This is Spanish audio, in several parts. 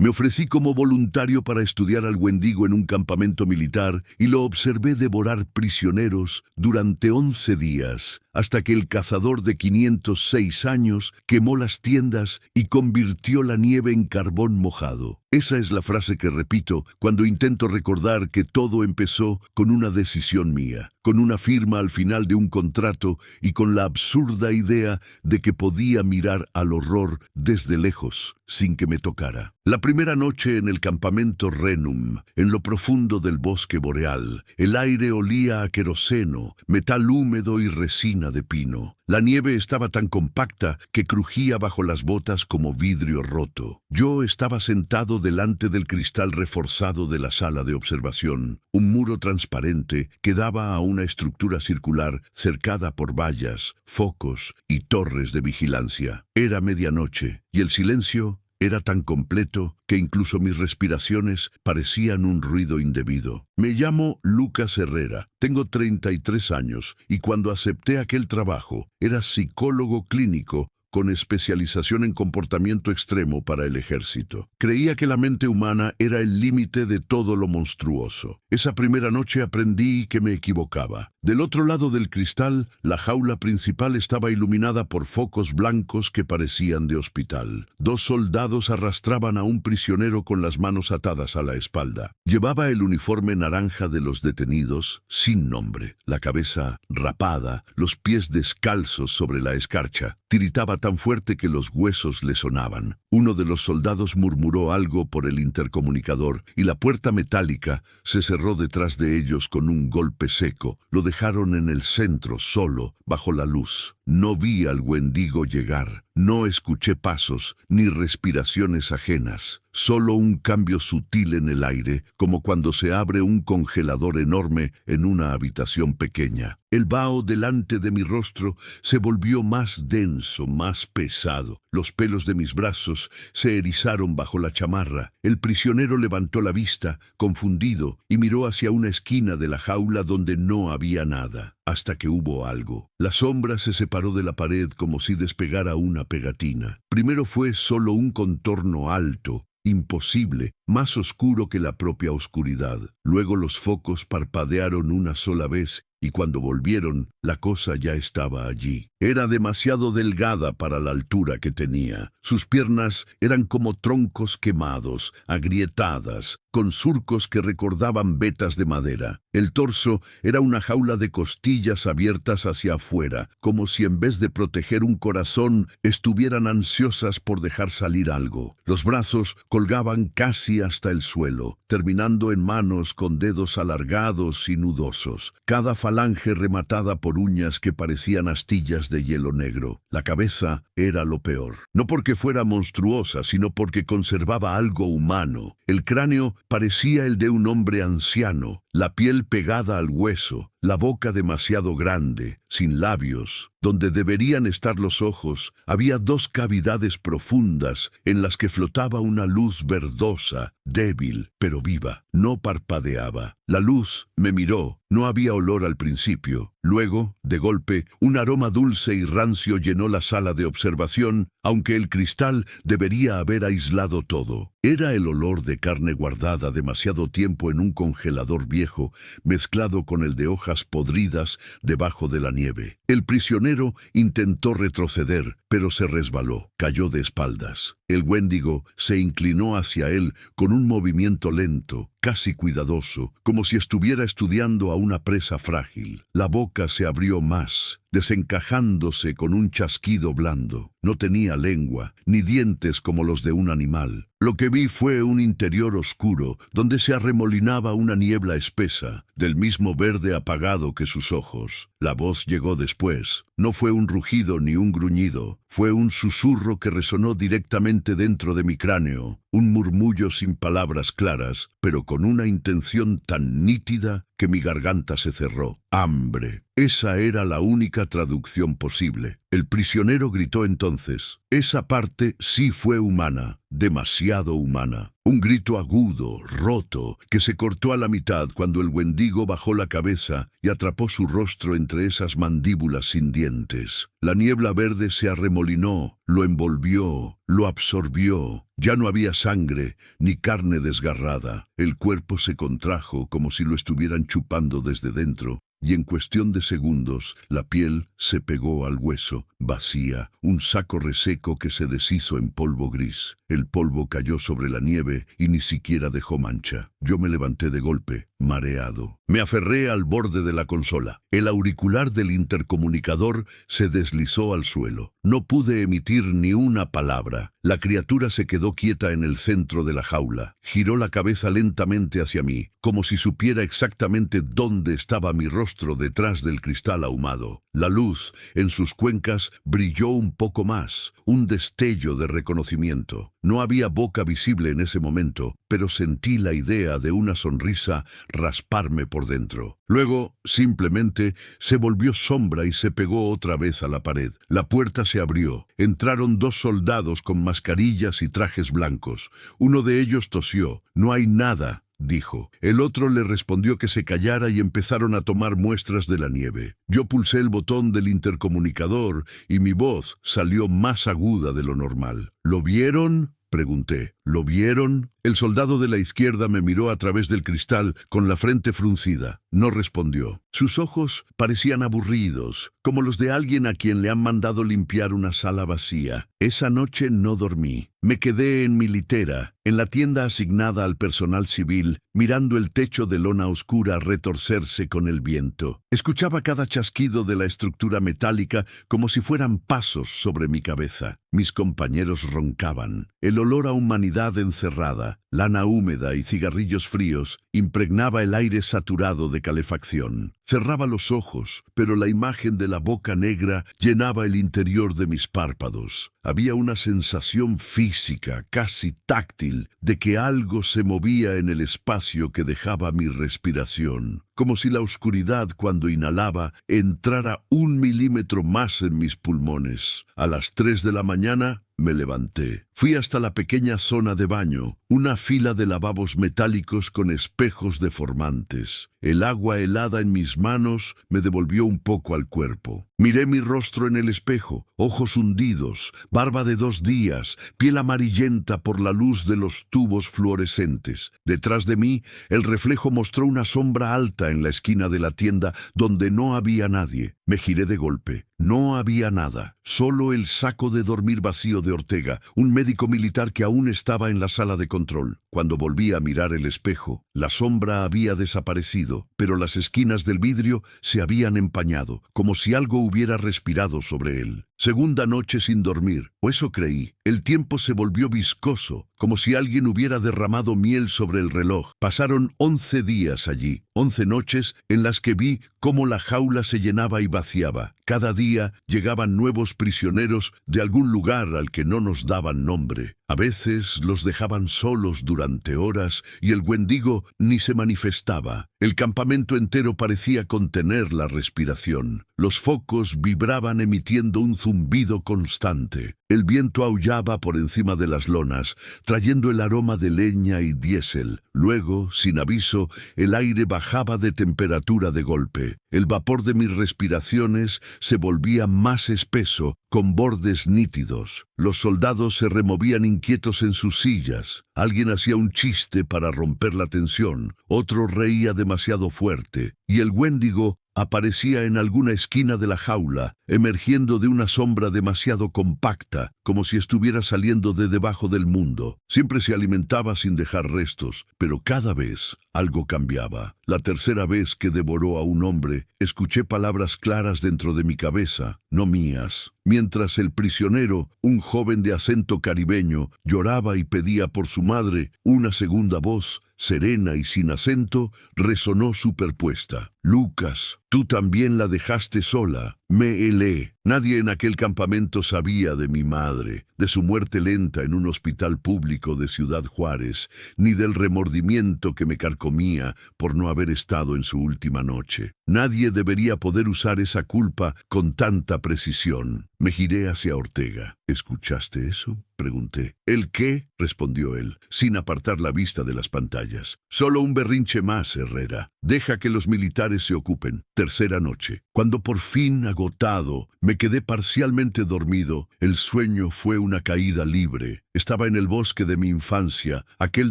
Me ofrecí como voluntario para estudiar al Wendigo en un campamento militar y lo observé devorar prisioneros durante 11 días, hasta que el cazador de 506 años quemó las tiendas y convirtió la nieve en carbón mojado. Esa es la frase que repito cuando intento recordar que todo empezó con una decisión mía, con una firma al final de un contrato y con la absurda idea de que podía mirar al horror desde lejos, sin que me tocara. La primera noche en el campamento Renum, en lo profundo del bosque boreal, el aire olía a queroseno, metal húmedo y resina de pino. La nieve estaba tan compacta que crujía bajo las botas como vidrio roto. Yo estaba sentado delante del cristal reforzado de la sala de observación, un muro transparente que daba a una estructura circular cercada por vallas, focos y torres de vigilancia. Era medianoche y el silencio era tan completo que incluso mis respiraciones parecían un ruido indebido. Me llamo Lucas Herrera, tengo 33 años y cuando acepté aquel trabajo era psicólogo clínico con especialización en comportamiento extremo para el ejército. Creía que la mente humana era el límite de todo lo monstruoso. Esa primera noche aprendí que me equivocaba. Del otro lado del cristal, la jaula principal estaba iluminada por focos blancos que parecían de hospital. 2 soldados arrastraban a un prisionero con las manos atadas a la espalda. Llevaba el uniforme naranja de los detenidos, sin nombre, la cabeza rapada, los pies descalzos sobre la escarcha. Tiritaba tan fuerte que los huesos le sonaban. Uno de los soldados murmuró algo por el intercomunicador y la puerta metálica se cerró detrás de ellos con un golpe seco. Lo dejaron en el centro, solo, bajo la luz. No vi al Wendigo llegar. No escuché pasos ni respiraciones ajenas. Solo un cambio sutil en el aire, como cuando se abre un congelador enorme en una habitación pequeña. El vaho delante de mi rostro se volvió más denso, más pesado. Los pelos de mis brazos se erizaron bajo la chamarra. El prisionero levantó la vista, confundido, y miró hacia una esquina de la jaula donde no había nada, hasta que hubo algo. La sombra se separó de la pared como si despegara una pegatina. Primero fue solo un contorno alto, imposible, más oscuro que la propia oscuridad. Luego los focos parpadearon una sola vez y cuando volvieron, la cosa ya estaba allí. Era demasiado delgada para la altura que tenía. Sus piernas eran como troncos quemados, agrietadas, con surcos que recordaban vetas de madera. El torso era una jaula de costillas abiertas hacia afuera, como si en vez de proteger un corazón, estuvieran ansiosas por dejar salir algo. Los brazos colgaban casi hasta el suelo, terminando en manos con dedos alargados y nudosos, cada falange rematada por uñas que parecían astillas de hielo negro. La cabeza era lo peor. No porque fuera monstruosa, sino porque conservaba algo humano. El cráneo parecía el de un hombre anciano, la piel pegada al hueso, la boca demasiado grande, sin labios. Donde deberían estar los ojos, había 2 cavidades profundas en las que flotaba una luz verdosa, débil, pero viva. No parpadeaba. La luz me miró. No había olor al principio. Luego, de golpe, un aroma dulce y rancio llenó la sala de observación, aunque el cristal debería haber aislado todo. Era el olor de carne guardada demasiado tiempo en un congelador viejo, mezclado con el de hojas podridas debajo de la nieve. El prisionero intentó retroceder, pero se resbaló. Cayó de espaldas. El Wendigo se inclinó hacia él con un movimiento lento, casi cuidadoso, como si estuviera estudiando a una presa frágil. La boca se abrió más, desencajándose con un chasquido blando. No tenía lengua, ni dientes como los de un animal. Lo que vi fue un interior oscuro, donde se arremolinaba una niebla espesa, del mismo verde apagado que sus ojos. La voz llegó después. No fue un rugido ni un gruñido. Fue un susurro que resonó directamente dentro de mi cráneo. Un murmullo sin palabras claras, pero con una intención tan nítida que mi garganta se cerró. Hambre. Esa era la única traducción posible. El prisionero gritó entonces. Esa parte sí fue humana, demasiado humana. Un grito agudo, roto, que se cortó a la mitad cuando el Wendigo bajó la cabeza y atrapó su rostro entre esas mandíbulas sin dientes. La niebla verde se arremolinó, lo envolvió, lo absorbió. Ya no había sangre ni carne desgarrada. El cuerpo se contrajo como si lo estuvieran chupando desde dentro, y en cuestión de segundos la piel se pegó al hueso, vacía, un saco reseco que se deshizo en polvo gris. El polvo cayó sobre la nieve y ni siquiera dejó mancha. Yo me levanté de golpe, mareado. Me aferré al borde de la consola. El auricular del intercomunicador se deslizó al suelo. No pude emitir ni una palabra. La criatura se quedó quieta en el centro de la jaula. Giró la cabeza lentamente hacia mí, como si supiera exactamente dónde estaba mi rostro detrás del cristal ahumado. La luz en sus cuencas brilló un poco más, un destello de reconocimiento. No había boca visible en ese momento, pero sentí la idea de una sonrisa rasparme por dentro. Luego, simplemente, se volvió sombra y se pegó otra vez a la pared. La puerta se abrió. Entraron 2 soldados con mascarillas y trajes blancos. Uno de ellos tosió. «No hay nada», dijo. El otro le respondió que se callara y empezaron a tomar muestras de la nieve. Yo pulsé el botón del intercomunicador y mi voz salió más aguda de lo normal. «¿Lo vieron?», pregunté. «¿Lo vieron?». El soldado de la izquierda me miró a través del cristal con la frente fruncida. No respondió. Sus ojos parecían aburridos, como los de alguien a quien le han mandado limpiar una sala vacía. Esa noche no dormí. Me quedé en mi litera, en la tienda asignada al personal civil, mirando el techo de lona oscura retorcerse con el viento. Escuchaba cada chasquido de la estructura metálica como si fueran pasos sobre mi cabeza. Mis compañeros roncaban. El olor a humanidad encerrada, lana húmeda y cigarrillos fríos impregnaba el aire saturado de calefacción. Cerraba los ojos, pero la imagen de la boca negra llenaba el interior de mis párpados. Había una sensación física, casi táctil, de que algo se movía en el espacio que dejaba mi respiración, como si la oscuridad, cuando inhalaba, entrara 1 milímetro más en mis pulmones. A las 3 de la mañana me levanté. Fui hasta la pequeña zona de baño, una fila de lavabos metálicos con espejos deformantes. El agua helada en mis manos me devolvió un poco al cuerpo. Miré mi rostro en el espejo, ojos hundidos, barba de 2 días, piel amarillenta por la luz de los tubos fluorescentes. Detrás de mí, el reflejo mostró una sombra alta en la esquina de la tienda donde no había nadie. Me giré de golpe. No había nada, solo el saco de dormir vacío de Ortega, un médico militar que aún estaba en la sala de control. Cuando volví a mirar el espejo, la sombra había desaparecido, pero las esquinas del vidrio se habían empañado, como si algo hubiera respirado sobre él. Segunda noche sin dormir, o eso creí. El tiempo se volvió viscoso, como si alguien hubiera derramado miel sobre el reloj. Pasaron 11 días allí, 11 noches en las que vi cómo la jaula se llenaba y vaciaba. Cada día llegaban nuevos prisioneros de algún lugar al que no nos daban nombre. A veces los dejaban solos durante horas y el Wendigo ni se manifestaba. El campamento entero parecía contener la respiración. Los focos vibraban emitiendo un zumbido constante. El viento aullaba por encima de las lonas, trayendo el aroma de leña y diésel. Luego, sin aviso, el aire bajaba de temperatura de golpe. El vapor de mis respiraciones se volvía más espeso, con bordes nítidos. Los soldados se removían inquietos en sus sillas. Alguien hacía un chiste para romper la tensión, otro reía demasiado fuerte, y el Wendigo aparecía en alguna esquina de la jaula, emergiendo de una sombra demasiado compacta, como si estuviera saliendo de debajo del mundo. Siempre se alimentaba sin dejar restos, pero cada vez algo cambiaba. La tercera vez que devoró a un hombre, escuché palabras claras dentro de mi cabeza, no mías. Mientras el prisionero, un joven de acento caribeño, lloraba y pedía por su madre, una segunda voz, serena y sin acento, resonó superpuesta. «Lucas, tú también la dejaste sola». Me helé. Nadie en aquel campamento sabía de mi madre, de su muerte lenta en un hospital público de Ciudad Juárez, ni del remordimiento que me carcomía por no haber estado en su última noche. Nadie debería poder usar esa culpa con tanta precisión. Me giré hacia Ortega. ¿Escuchaste eso?, pregunté. ¿El qué?, respondió él, sin apartar la vista de las pantallas. Solo un berrinche más, Herrera. Deja que los militares se ocupen. Tercera noche. Cuando por fin, agotado, me quedé parcialmente dormido, el sueño fue una caída libre. Estaba en el bosque de mi infancia, aquel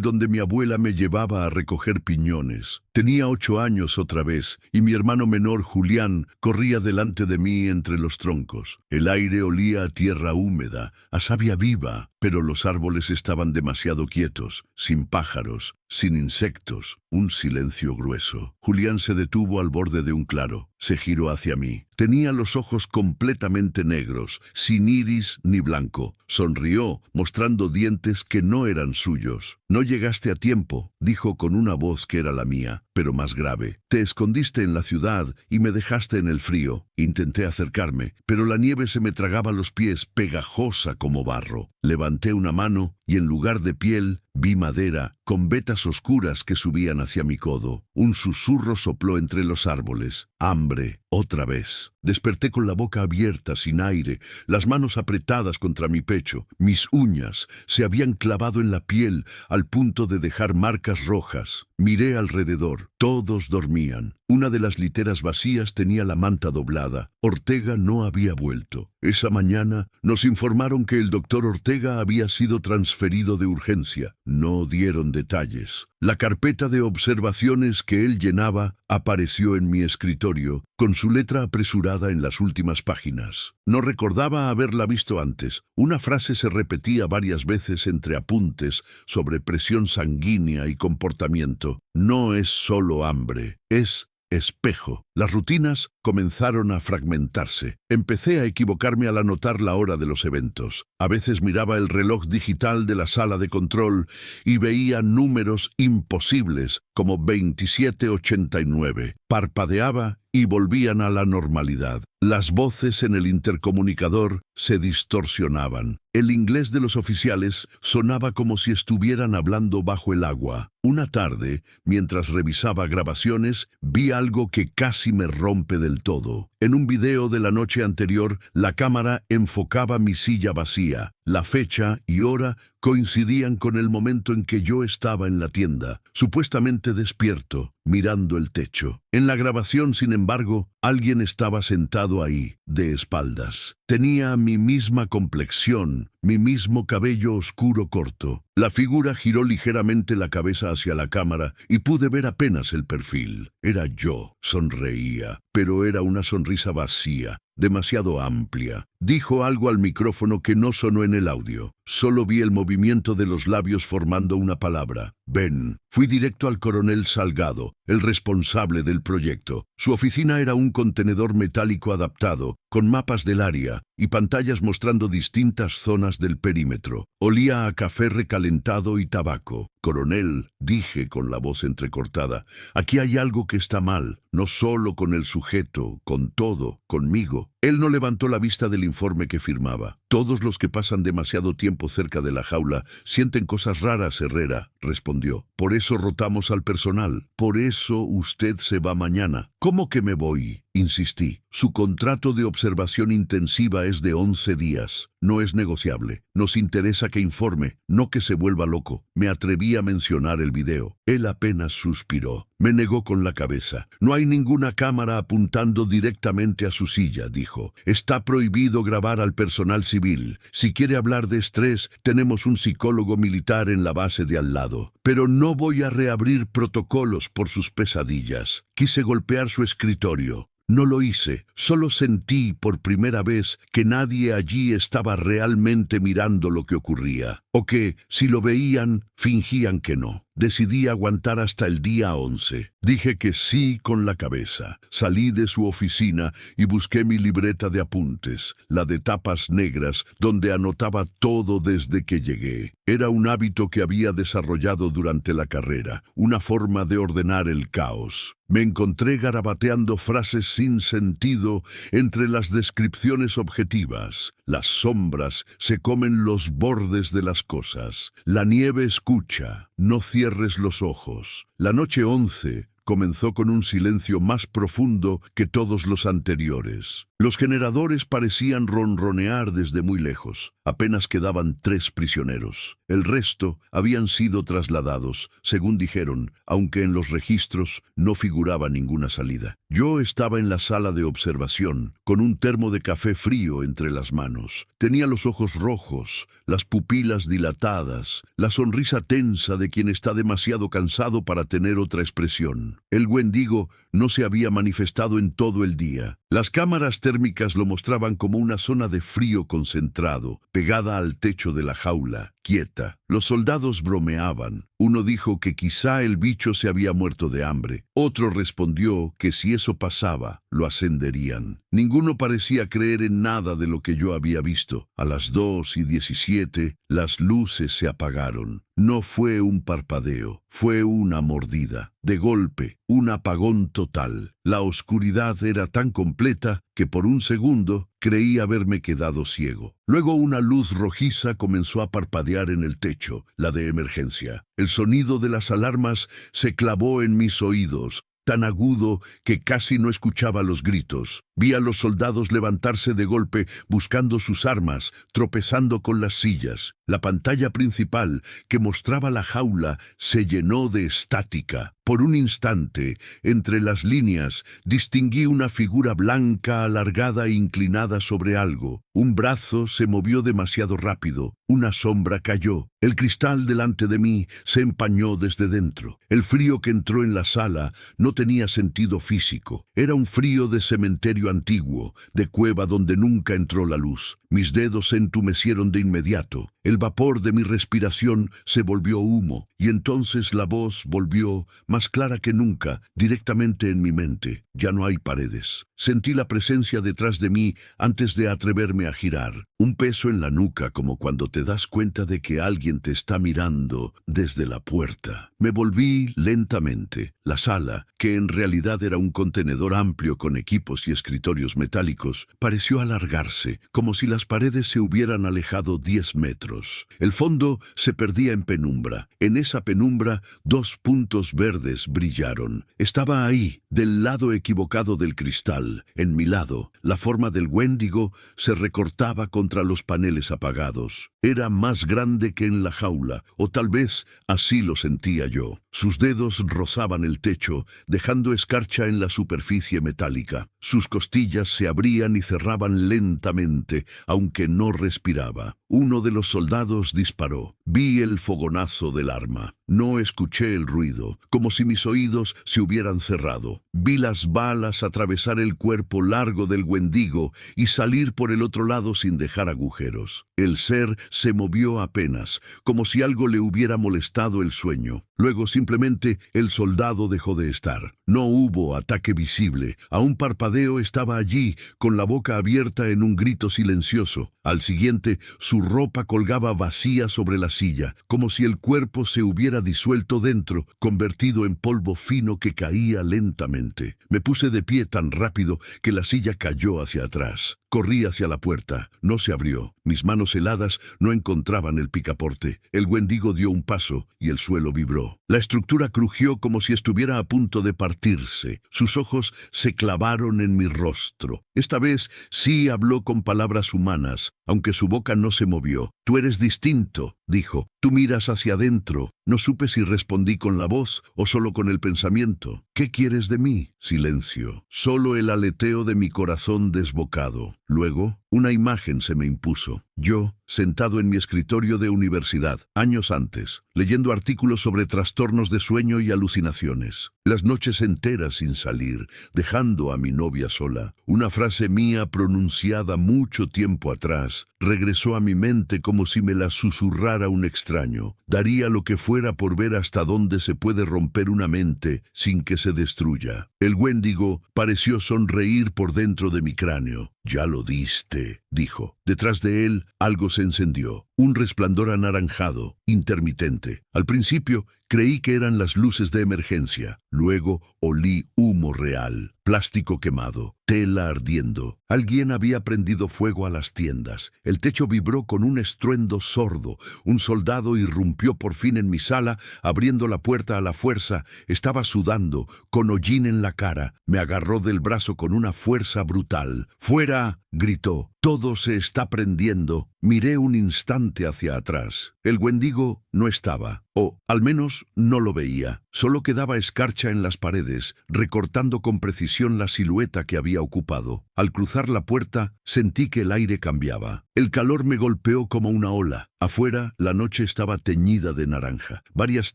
donde mi abuela me llevaba a recoger piñones. Tenía 8 años otra vez, y mi hermano menor, Julián, corría delante de mí entre los troncos. El aire olía a tierra húmeda, a savia viva, pero los árboles estaban demasiado quietos, sin pájaros, sin insectos, un silencio grueso. Julián se detuvo al borde de un claro. Se giró hacia mí. Tenía los ojos completamente negros, sin iris ni blanco. Sonrió, mostrando dientes que no eran suyos. «No llegaste a tiempo», dijo con una voz que era la mía, pero más grave. «Te escondiste en la ciudad y me dejaste en el frío». Intenté acercarme, pero la nieve se me tragaba los pies, pegajosa como barro. Levanté una mano y en lugar de piel, vi madera, con vetas oscuras que subían hacia mi codo. Un susurro sopló entre los árboles. Hambre, otra vez. Desperté con la boca abierta, sin aire, las manos apretadas contra mi pecho. Mis uñas se habían clavado en la piel al punto de dejar marcas rojas. Miré alrededor. Todos dormían. Una de las literas vacías tenía la manta doblada. Ortega no había vuelto. Esa mañana nos informaron que el doctor Ortega había sido transferido de urgencia. No dieron detalles. La carpeta de observaciones que él llenaba apareció en mi escritorio, con su letra apresurada en las últimas páginas. No recordaba haberla visto antes. Una frase se repetía varias veces entre apuntes sobre presión sanguínea y comportamiento. No es solo hambre, es espejo. Las rutinas comenzaron a fragmentarse. Empecé a equivocarme al anotar la hora de los eventos. A veces miraba el reloj digital de la sala de control y veía números imposibles, como 2789. Parpadeaba y volvían a la normalidad. Las voces en el intercomunicador se distorsionaban. El inglés de los oficiales sonaba como si estuvieran hablando bajo el agua. Una tarde, mientras revisaba grabaciones, vi algo que casi me rompe del todo. En un video de la noche anterior, la cámara enfocaba mi silla vacía. La fecha y hora coincidían con el momento en que yo estaba en la tienda, supuestamente despierto, mirando el techo. En la grabación, sin embargo, alguien estaba sentado ahí, de espaldas. Tenía mi misma complexión, mi mismo cabello oscuro corto. La figura giró ligeramente la cabeza hacia la cámara y pude ver apenas el perfil. Era yo. Sonreía, pero era una sonrisa vacía, demasiado amplia. Dijo algo al micrófono que no sonó en el audio. Solo vi el movimiento de los labios formando una palabra. «Ven». Fui directo al coronel Salgado, el responsable del proyecto. Su oficina era un contenedor metálico adaptado, con mapas del área y pantallas mostrando distintas zonas del perímetro. Olía a café recalentado y tabaco. «Coronel», dije con la voz entrecortada, «aquí hay algo que está mal, no solo con el sujeto, con todo, conmigo». Él no levantó la vista del informe que firmaba. «Todos los que pasan demasiado tiempo cerca de la jaula sienten cosas raras, Herrera», respondió. «Por eso rotamos al personal. Por eso usted se va mañana». «¿Cómo que me voy?», insistí. «Su contrato de observación intensiva es de 11 días. No es negociable. Nos interesa que informe, no que se vuelva loco». Me atreví a mencionar el video. Él apenas suspiró. Me negó con la cabeza. «No hay ninguna cámara apuntando directamente a su silla», dijo. «Está prohibido grabar al personal civil. Si quiere hablar de estrés, tenemos un psicólogo militar en la base de al lado. Pero no voy a reabrir protocolos por sus pesadillas». Quise golpear su escritorio. No lo hice, solo sentí por primera vez que nadie allí estaba realmente mirando lo que ocurría, o que, si lo veían, fingían que no. Decidí aguantar hasta el día 11. Dije que sí con la cabeza. Salí de su oficina y busqué mi libreta de apuntes, la de tapas negras, donde anotaba todo desde que llegué. Era un hábito que había desarrollado durante la carrera, una forma de ordenar el caos. Me encontré garabateando frases sin sentido entre las descripciones objetivas. Las sombras se comen los bordes de las cosas. La nieve escucha. No cierres los ojos. La noche 11 comenzó con un silencio más profundo que todos los anteriores. Los generadores parecían ronronear desde muy lejos. Apenas quedaban 3 prisioneros. El resto habían sido trasladados, según dijeron, aunque en los registros no figuraba ninguna salida. Yo estaba en la sala de observación, con un termo de café frío entre las manos. Tenía los ojos rojos, las pupilas dilatadas, la sonrisa tensa de quien está demasiado cansado para tener otra expresión. El Wendigo no se había manifestado en todo el día. Las cámaras térmicas lo mostraban como una zona de frío concentrado, pegada al techo de la jaula, quieta. Los soldados bromeaban. Uno dijo que quizá el bicho se había muerto de hambre. Otro respondió que si eso pasaba, lo ascenderían. Ninguno parecía creer en nada de lo que yo había visto. A las 2:17, las luces se apagaron. No fue un parpadeo, fue una mordida. De golpe, un apagón total. La oscuridad era tan completa que por un segundo creí haberme quedado ciego. Luego una luz rojiza comenzó a parpadear en el techo, la de emergencia. El sonido de las alarmas se clavó en mis oídos, tan agudo que casi no escuchaba los gritos. Vi a los soldados levantarse de golpe buscando sus armas, tropezando con las sillas. La pantalla principal, que mostraba la jaula, se llenó de estática. Por un instante, entre las líneas, distinguí una figura blanca alargada e inclinada sobre algo. Un brazo se movió demasiado rápido. Una sombra cayó. El cristal delante de mí se empañó desde dentro. El frío que entró en la sala no tenía sentido físico. Era un frío de cementerio antiguo, de cueva donde nunca entró la luz. Mis dedos se entumecieron de inmediato. El vapor de mi respiración se volvió humo, y entonces la voz volvió, más clara que nunca, directamente en mi mente. Ya no hay paredes. Sentí la presencia detrás de mí antes de atreverme a girar. Un peso en la nuca, como cuando te das cuenta de que alguien te está mirando desde la puerta. Me volví lentamente. La sala, que en realidad era un contenedor amplio con equipos y escritorios metálicos, pareció alargarse, como si las paredes se hubieran alejado 10 metros. El fondo se perdía en penumbra. En esa penumbra, 2 puntos verdes brillaron. Estaba ahí, del lado equivocado del cristal, en mi lado. La forma del Wendigo se recortaba contra los paneles apagados. Era más grande que en la jaula, o tal vez así lo sentía yo. Sus dedos rozaban el techo, dejando escarcha en la superficie metálica. Sus costillas se abrían y cerraban lentamente, aunque no respiraba. Uno de los soldados disparó. Vi el fogonazo del arma. No escuché el ruido, como si mis oídos se hubieran cerrado. Vi las balas atravesar el cuerpo largo del Wendigo y salir por el otro lado sin dejar agujeros. El ser se movió apenas, como si algo le hubiera molestado el sueño. Luego simplemente el soldado dejó de estar. No hubo ataque visible. A un parpadeo estaba allí, con la boca abierta en un grito silencioso. Al siguiente, su ropa colgaba vacía sobre la silla, como si el cuerpo se hubiera disuelto dentro, convertido en polvo fino que caía lentamente. Me puse de pie tan rápido que la silla cayó hacia atrás. Corrí hacia la puerta. No se abrió. Mis manos heladas no encontraban el picaporte. El Wendigo dio un paso y el suelo vibró. La estructura crujió como si estuviera a punto de partirse. Sus ojos se clavaron en mi rostro. Esta vez sí habló con palabras humanas, aunque su boca no se movió. «Tú eres distinto», dijo. «Tú miras hacia adentro». No supe si respondí con la voz o solo con el pensamiento. «¿Qué quieres de mí?» Silencio. Solo el aleteo de mi corazón desbocado. Luego, una imagen se me impuso. Yo, sentado en mi escritorio de universidad, años antes, leyendo artículos sobre trastornos de sueño y alucinaciones. Las noches enteras sin salir, dejando a mi novia sola. Una frase mía pronunciada mucho tiempo atrás regresó a mi mente como si me la susurrara un extraño. Daría lo que fuera por ver hasta dónde se puede romper una mente sin que se destruya. El Wendigo pareció sonreír por dentro de mi cráneo. «Ya lo diste», dijo. Detrás de él algo se encendió. Un resplandor anaranjado, intermitente. Al principio creí que eran las luces de emergencia. Luego olí humo real, plástico quemado, tela ardiendo. Alguien había prendido fuego a las tiendas. El techo vibró con un estruendo sordo. Un soldado irrumpió por fin en mi sala, abriendo la puerta a la fuerza. Estaba sudando, con hollín en la cara. Me agarró del brazo con una fuerza brutal. «¡Fuera ¡Fuera!, gritó. Todo se está prendiendo. Miré un instante hacia atrás. El Wendigo no estaba, o al menos no lo veía. Solo quedaba escarcha en las paredes, recortando con precisión la silueta que había ocupado. Al cruzar la puerta, sentí que el aire cambiaba. El calor me golpeó como una ola. Afuera, la noche estaba teñida de naranja. Varias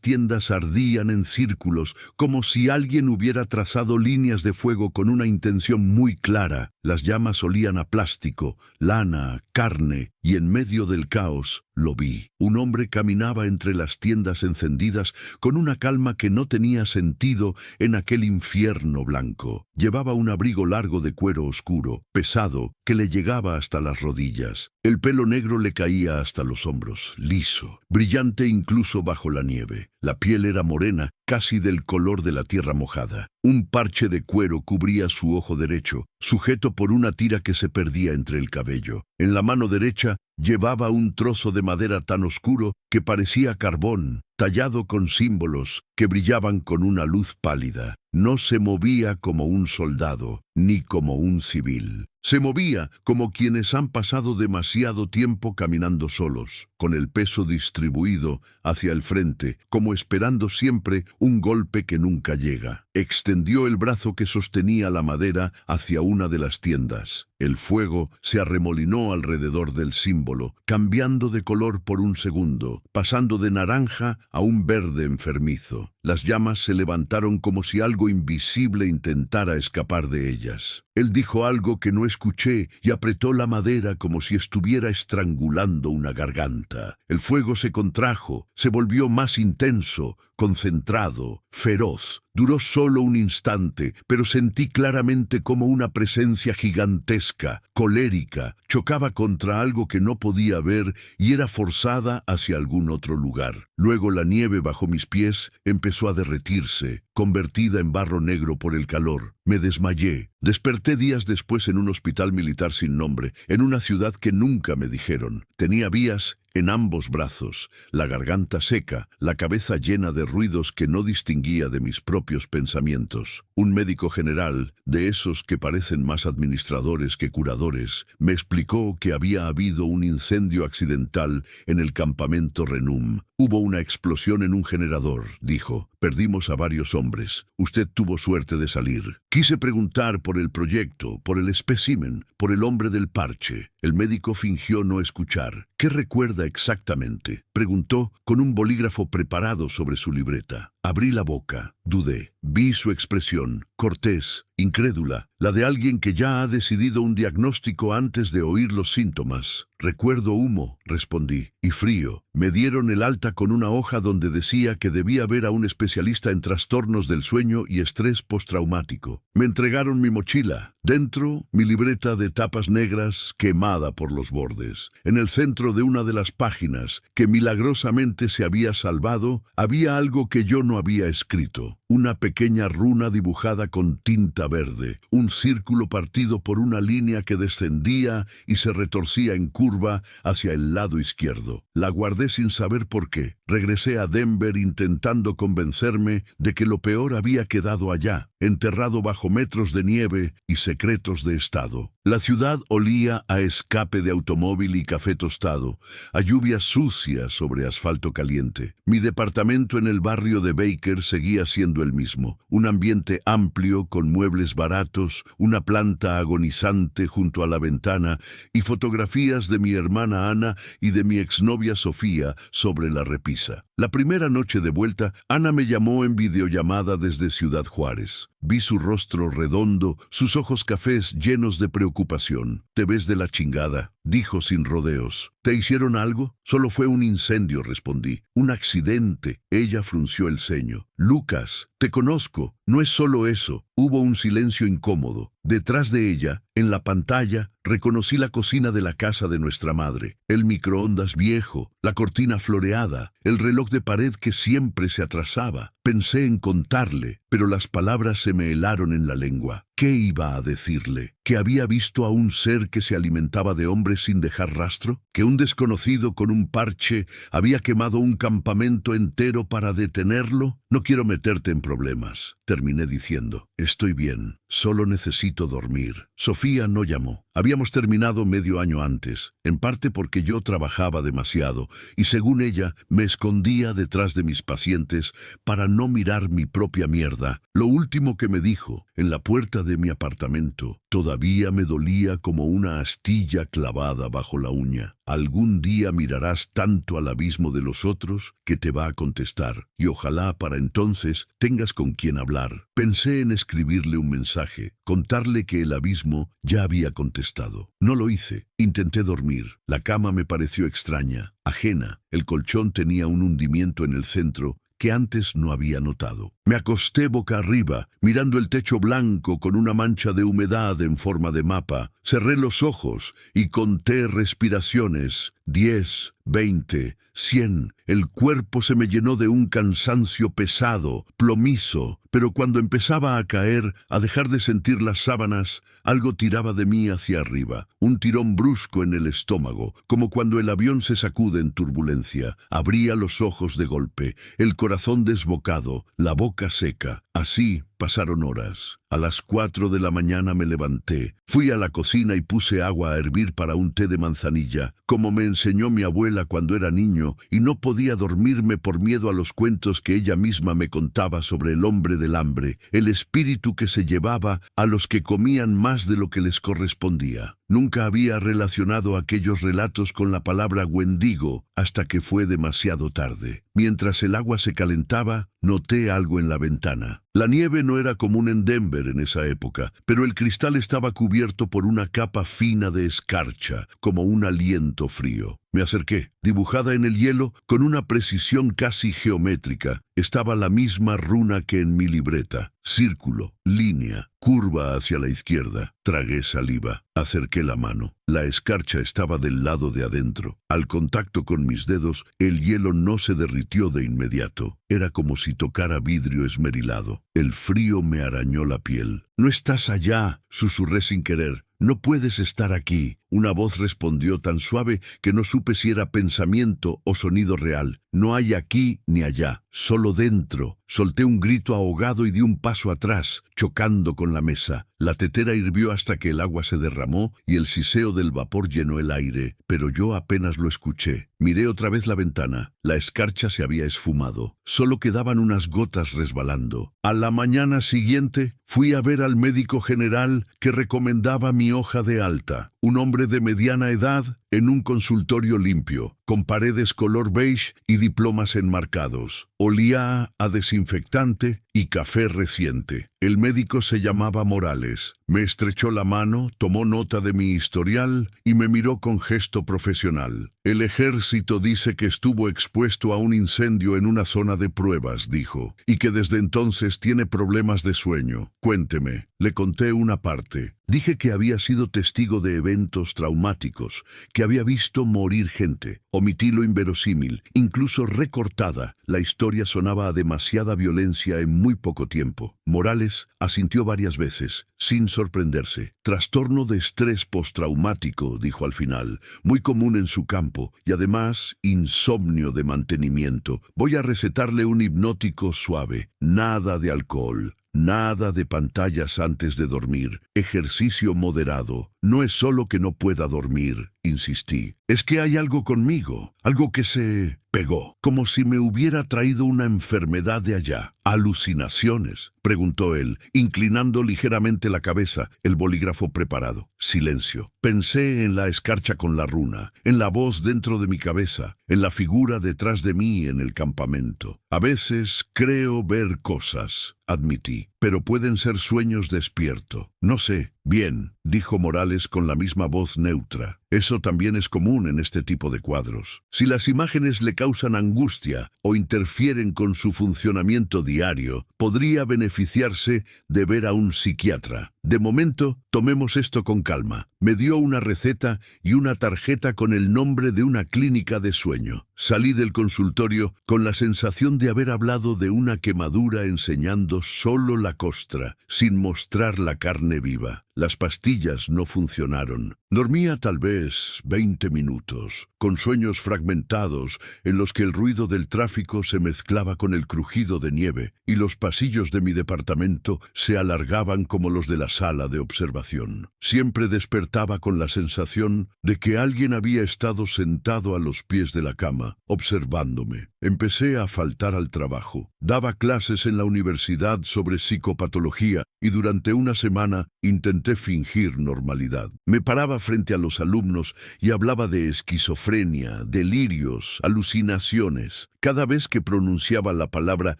tiendas ardían en círculos, como si alguien hubiera trazado líneas de fuego con una intención muy clara. Las llamas olían a plástico, lana, carne, y en medio del caos lo vi. Un hombre caminaba entre las tiendas encendidas con una calma que no tenía sentido en aquel infierno blanco. Llevaba un abrigo largo de cuero oscuro, pesado, que le llegaba hasta las rodillas. El pelo negro le caía hasta los hombros, liso, brillante incluso bajo la nieve. La piel era morena, casi del color de la tierra mojada. Un parche de cuero cubría su ojo derecho, sujeto por una tira que se perdía entre el cabello. En la mano derecha llevaba un trozo de madera tan oscuro que parecía carbón, tallado con símbolos que brillaban con una luz pálida. No se movía como un soldado, ni como un civil. Se movía como quienes han pasado demasiado tiempo caminando solos, con el peso distribuido hacia el frente, como esperando siempre un golpe que nunca llega. Extendió el brazo que sostenía la madera hacia una de las tiendas. El fuego se arremolinó alrededor del símbolo, cambiando de color por un segundo, pasando de naranja a un verde enfermizo. Las llamas se levantaron como si algo invisible intentara escapar de ellas. Él dijo algo que no escuché y apretó la madera como si estuviera estrangulando una garganta. El fuego se contrajo, se volvió más intenso, concentrado, feroz. Duró solo un instante, pero sentí claramente como una presencia gigantesca, colérica, chocaba contra algo que no podía ver y era forzada hacia algún otro lugar. Luego la nieve bajo mis pies empezó a derretirse, convertida en barro negro por el calor. Me desmayé. Desperté días después en un hospital militar sin nombre, en una ciudad que nunca me dijeron. Tenía vías en ambos brazos, la garganta seca, la cabeza llena de ruidos que no distinguía de mis propios pensamientos. Un médico general, de esos que parecen más administradores que curadores, me explicó que había habido un incendio accidental en el campamento Renum. Hubo una explosión en un generador, dijo. Perdimos a varios hombres. Usted tuvo suerte de salir. Quise preguntar por el proyecto, por el espécimen, por el hombre del parche. El médico fingió no escuchar. ¿Qué recuerda exactamente?, preguntó con un bolígrafo preparado sobre su libreta. Abrí la boca, dudé. Vi su expresión, cortés, incrédula, la de alguien que ya ha decidido un diagnóstico antes de oír los síntomas. Recuerdo humo, respondí, y frío. Me dieron el alta con una hoja donde decía que debía ver a un especialista en trastornos del sueño y estrés postraumático. Me entregaron mi mochila. Dentro, mi libreta de tapas negras quemada por los bordes. En el centro de una de las páginas, que milagrosamente se había salvado, había algo que yo no había escrito. Una pequeña runa dibujada con tinta verde, un círculo partido por una línea que descendía y se retorcía en curva hacia el lado izquierdo. La guardé sin saber por qué. Regresé a Denver intentando convencerme de que lo peor había quedado allá, enterrado bajo metros de nieve y secretos de estado. La ciudad olía a escape de automóvil y café tostado, a lluvia sucia sobre asfalto caliente. Mi departamento en el barrio de Baker seguía siendo el mismo, un ambiente amplio con muebles baratos, una planta agonizante junto a la ventana y fotografías de mi hermana Ana y de mi exnovia Sofía sobre la repisa. La primera noche de vuelta, Ana me llamó en videollamada desde Ciudad Juárez. Vi su rostro redondo, sus ojos cafés llenos de preocupación. «Te ves de la chingada», dijo sin rodeos. «¿Te hicieron algo?» «Solo fue un incendio», respondí. «Un accidente». Ella frunció el ceño. «Lucas, te conozco. No es solo eso». Hubo un silencio incómodo. Detrás de ella, en la pantalla, reconocí la cocina de la casa de nuestra madre. El microondas viejo, la cortina floreada, el reloj de pared que siempre se atrasaba. Pensé en contarle, pero las palabras se me helaron en la lengua. ¿Qué iba a decirle? ¿Que había visto a un ser que se alimentaba de hombres sin dejar rastro? ¿Que un desconocido con un parche había quemado un campamento entero para detenerlo? No quiero meterte en problemas, terminé diciendo. Estoy bien, solo necesito dormir. Sofía no llamó. Habíamos terminado medio año antes, en parte porque yo trabajaba demasiado y según ella me escondía detrás de mis pacientes para no mirar mi propia mierda. Lo último que me dijo, en la puerta de mi apartamento, todavía me dolía como una astilla clavada bajo la uña. Algún día mirarás tanto al abismo de los otros que te va a contestar, y ojalá para entonces tengas con quien hablar. Pensé en escribirle un mensaje, contarle que el abismo ya había contestado. No lo hice. Intenté dormir. La cama me pareció extraña, ajena. El colchón tenía un hundimiento en el centro que antes no había notado. Me acosté boca arriba, mirando el techo blanco con una mancha de humedad en forma de mapa. Cerré los ojos y conté respiraciones. 10, 20, 100. El cuerpo se me llenó de un cansancio pesado, plomizo, pero cuando empezaba a caer, a dejar de sentir las sábanas, algo tiraba de mí hacia arriba. Un tirón brusco en el estómago, como cuando el avión se sacude en turbulencia. Abría los ojos de golpe, el corazón desbocado, la boca seca. Así pasaron horas. A las 4 de la mañana me levanté. Fui a la cocina y puse agua a hervir para un té de manzanilla, como me enseñó mi abuela cuando era niño, y no podía dormirme por miedo a los cuentos que ella misma me contaba sobre el hombre del hambre, el espíritu que se llevaba a los que comían más de lo que les correspondía. Nunca había relacionado aquellos relatos con la palabra Wendigo hasta que fue demasiado tarde. Mientras el agua se calentaba, noté algo en la ventana. La nieve no era común en Denver en esa época, pero el cristal estaba cubierto por una capa fina de escarcha, como un aliento frío. Me acerqué. Dibujada en el hielo, con una precisión casi geométrica, estaba la misma runa que en mi libreta. Círculo, línea, curva hacia la izquierda. Tragué saliva. Acerqué la mano. La escarcha estaba del lado de adentro. Al contacto con mis dedos, el hielo no se derritió de inmediato. Era como si tocara vidrio esmerilado. El frío me arañó la piel. «No estás allá», susurré sin querer. «No puedes estar aquí». Una voz respondió tan suave que no supe si era pensamiento o sonido real. «No hay aquí ni allá, solo dentro». Solté un grito ahogado y di un paso atrás, chocando con la mesa. La tetera hirvió hasta que el agua se derramó y el siseo del vapor llenó el aire, pero yo apenas lo escuché. Miré otra vez la ventana. La escarcha se había esfumado. Solo quedaban unas gotas resbalando. A la mañana siguiente fui a ver al médico general que recomendaba mi hoja de alta. Un hombre de mediana edad en un consultorio limpio, con paredes color beige y diplomas enmarcados. Olía a desinfectante y café reciente. El médico se llamaba Morales. Me estrechó la mano, tomó nota de mi historial y me miró con gesto profesional. «El ejército dice que estuvo expuesto a un incendio en una zona de pruebas», dijo, «y que desde entonces tiene problemas de sueño. Cuénteme». Le conté una parte. Dije que había sido testigo de eventos traumáticos, que había visto morir gente. Omití lo inverosímil, incluso recortada. La historia sonaba a demasiada violencia en muy poco tiempo. Morales asintió varias veces, sin sorprenderse. «Trastorno de estrés postraumático», dijo al final, «muy común en su campo, y además insomnio de mantenimiento. Voy a recetarle un hipnótico suave. Nada de alcohol. Nada de pantallas antes de dormir. Ejercicio moderado. No es solo que no pueda dormir», insistí. «Es que hay algo conmigo, algo que se pegó, como si me hubiera traído una enfermedad de allá». «¿Alucinaciones?», preguntó él, inclinando ligeramente la cabeza, el bolígrafo preparado. Silencio. Pensé en la escarcha con la runa, en la voz dentro de mi cabeza, en la figura detrás de mí en el campamento. «A veces creo ver cosas», admití, «pero pueden ser sueños despierto. No sé». «Bien», dijo Morales con la misma voz neutra. «Eso también es común en este tipo de cuadros. Si las imágenes le causan angustia o interfieren con su funcionamiento diario, podría beneficiarse de ver a un psiquiatra. De momento, tomemos esto con calma». Me dio una receta y una tarjeta con el nombre de una clínica de sueño. Salí del consultorio con la sensación de haber hablado de una quemadura enseñando solo la costra, sin mostrar la carne viva. Las pastillas no funcionaron. Dormía tal vez 20 minutos, con sueños fragmentados en los que el ruido del tráfico se mezclaba con el crujido de nieve y los pasillos de mi departamento se alargaban como los de la sala de observación. Siempre despertaba con la sensación de que alguien había estado sentado a los pies de la cama, observándome. Empecé a faltar al trabajo. Daba clases en la universidad sobre psicopatología y durante una semana intenté fingir normalidad. Me paraba frente a los alumnos y hablaba de esquizofrenia, delirios, alucinaciones. Cada vez que pronunciaba la palabra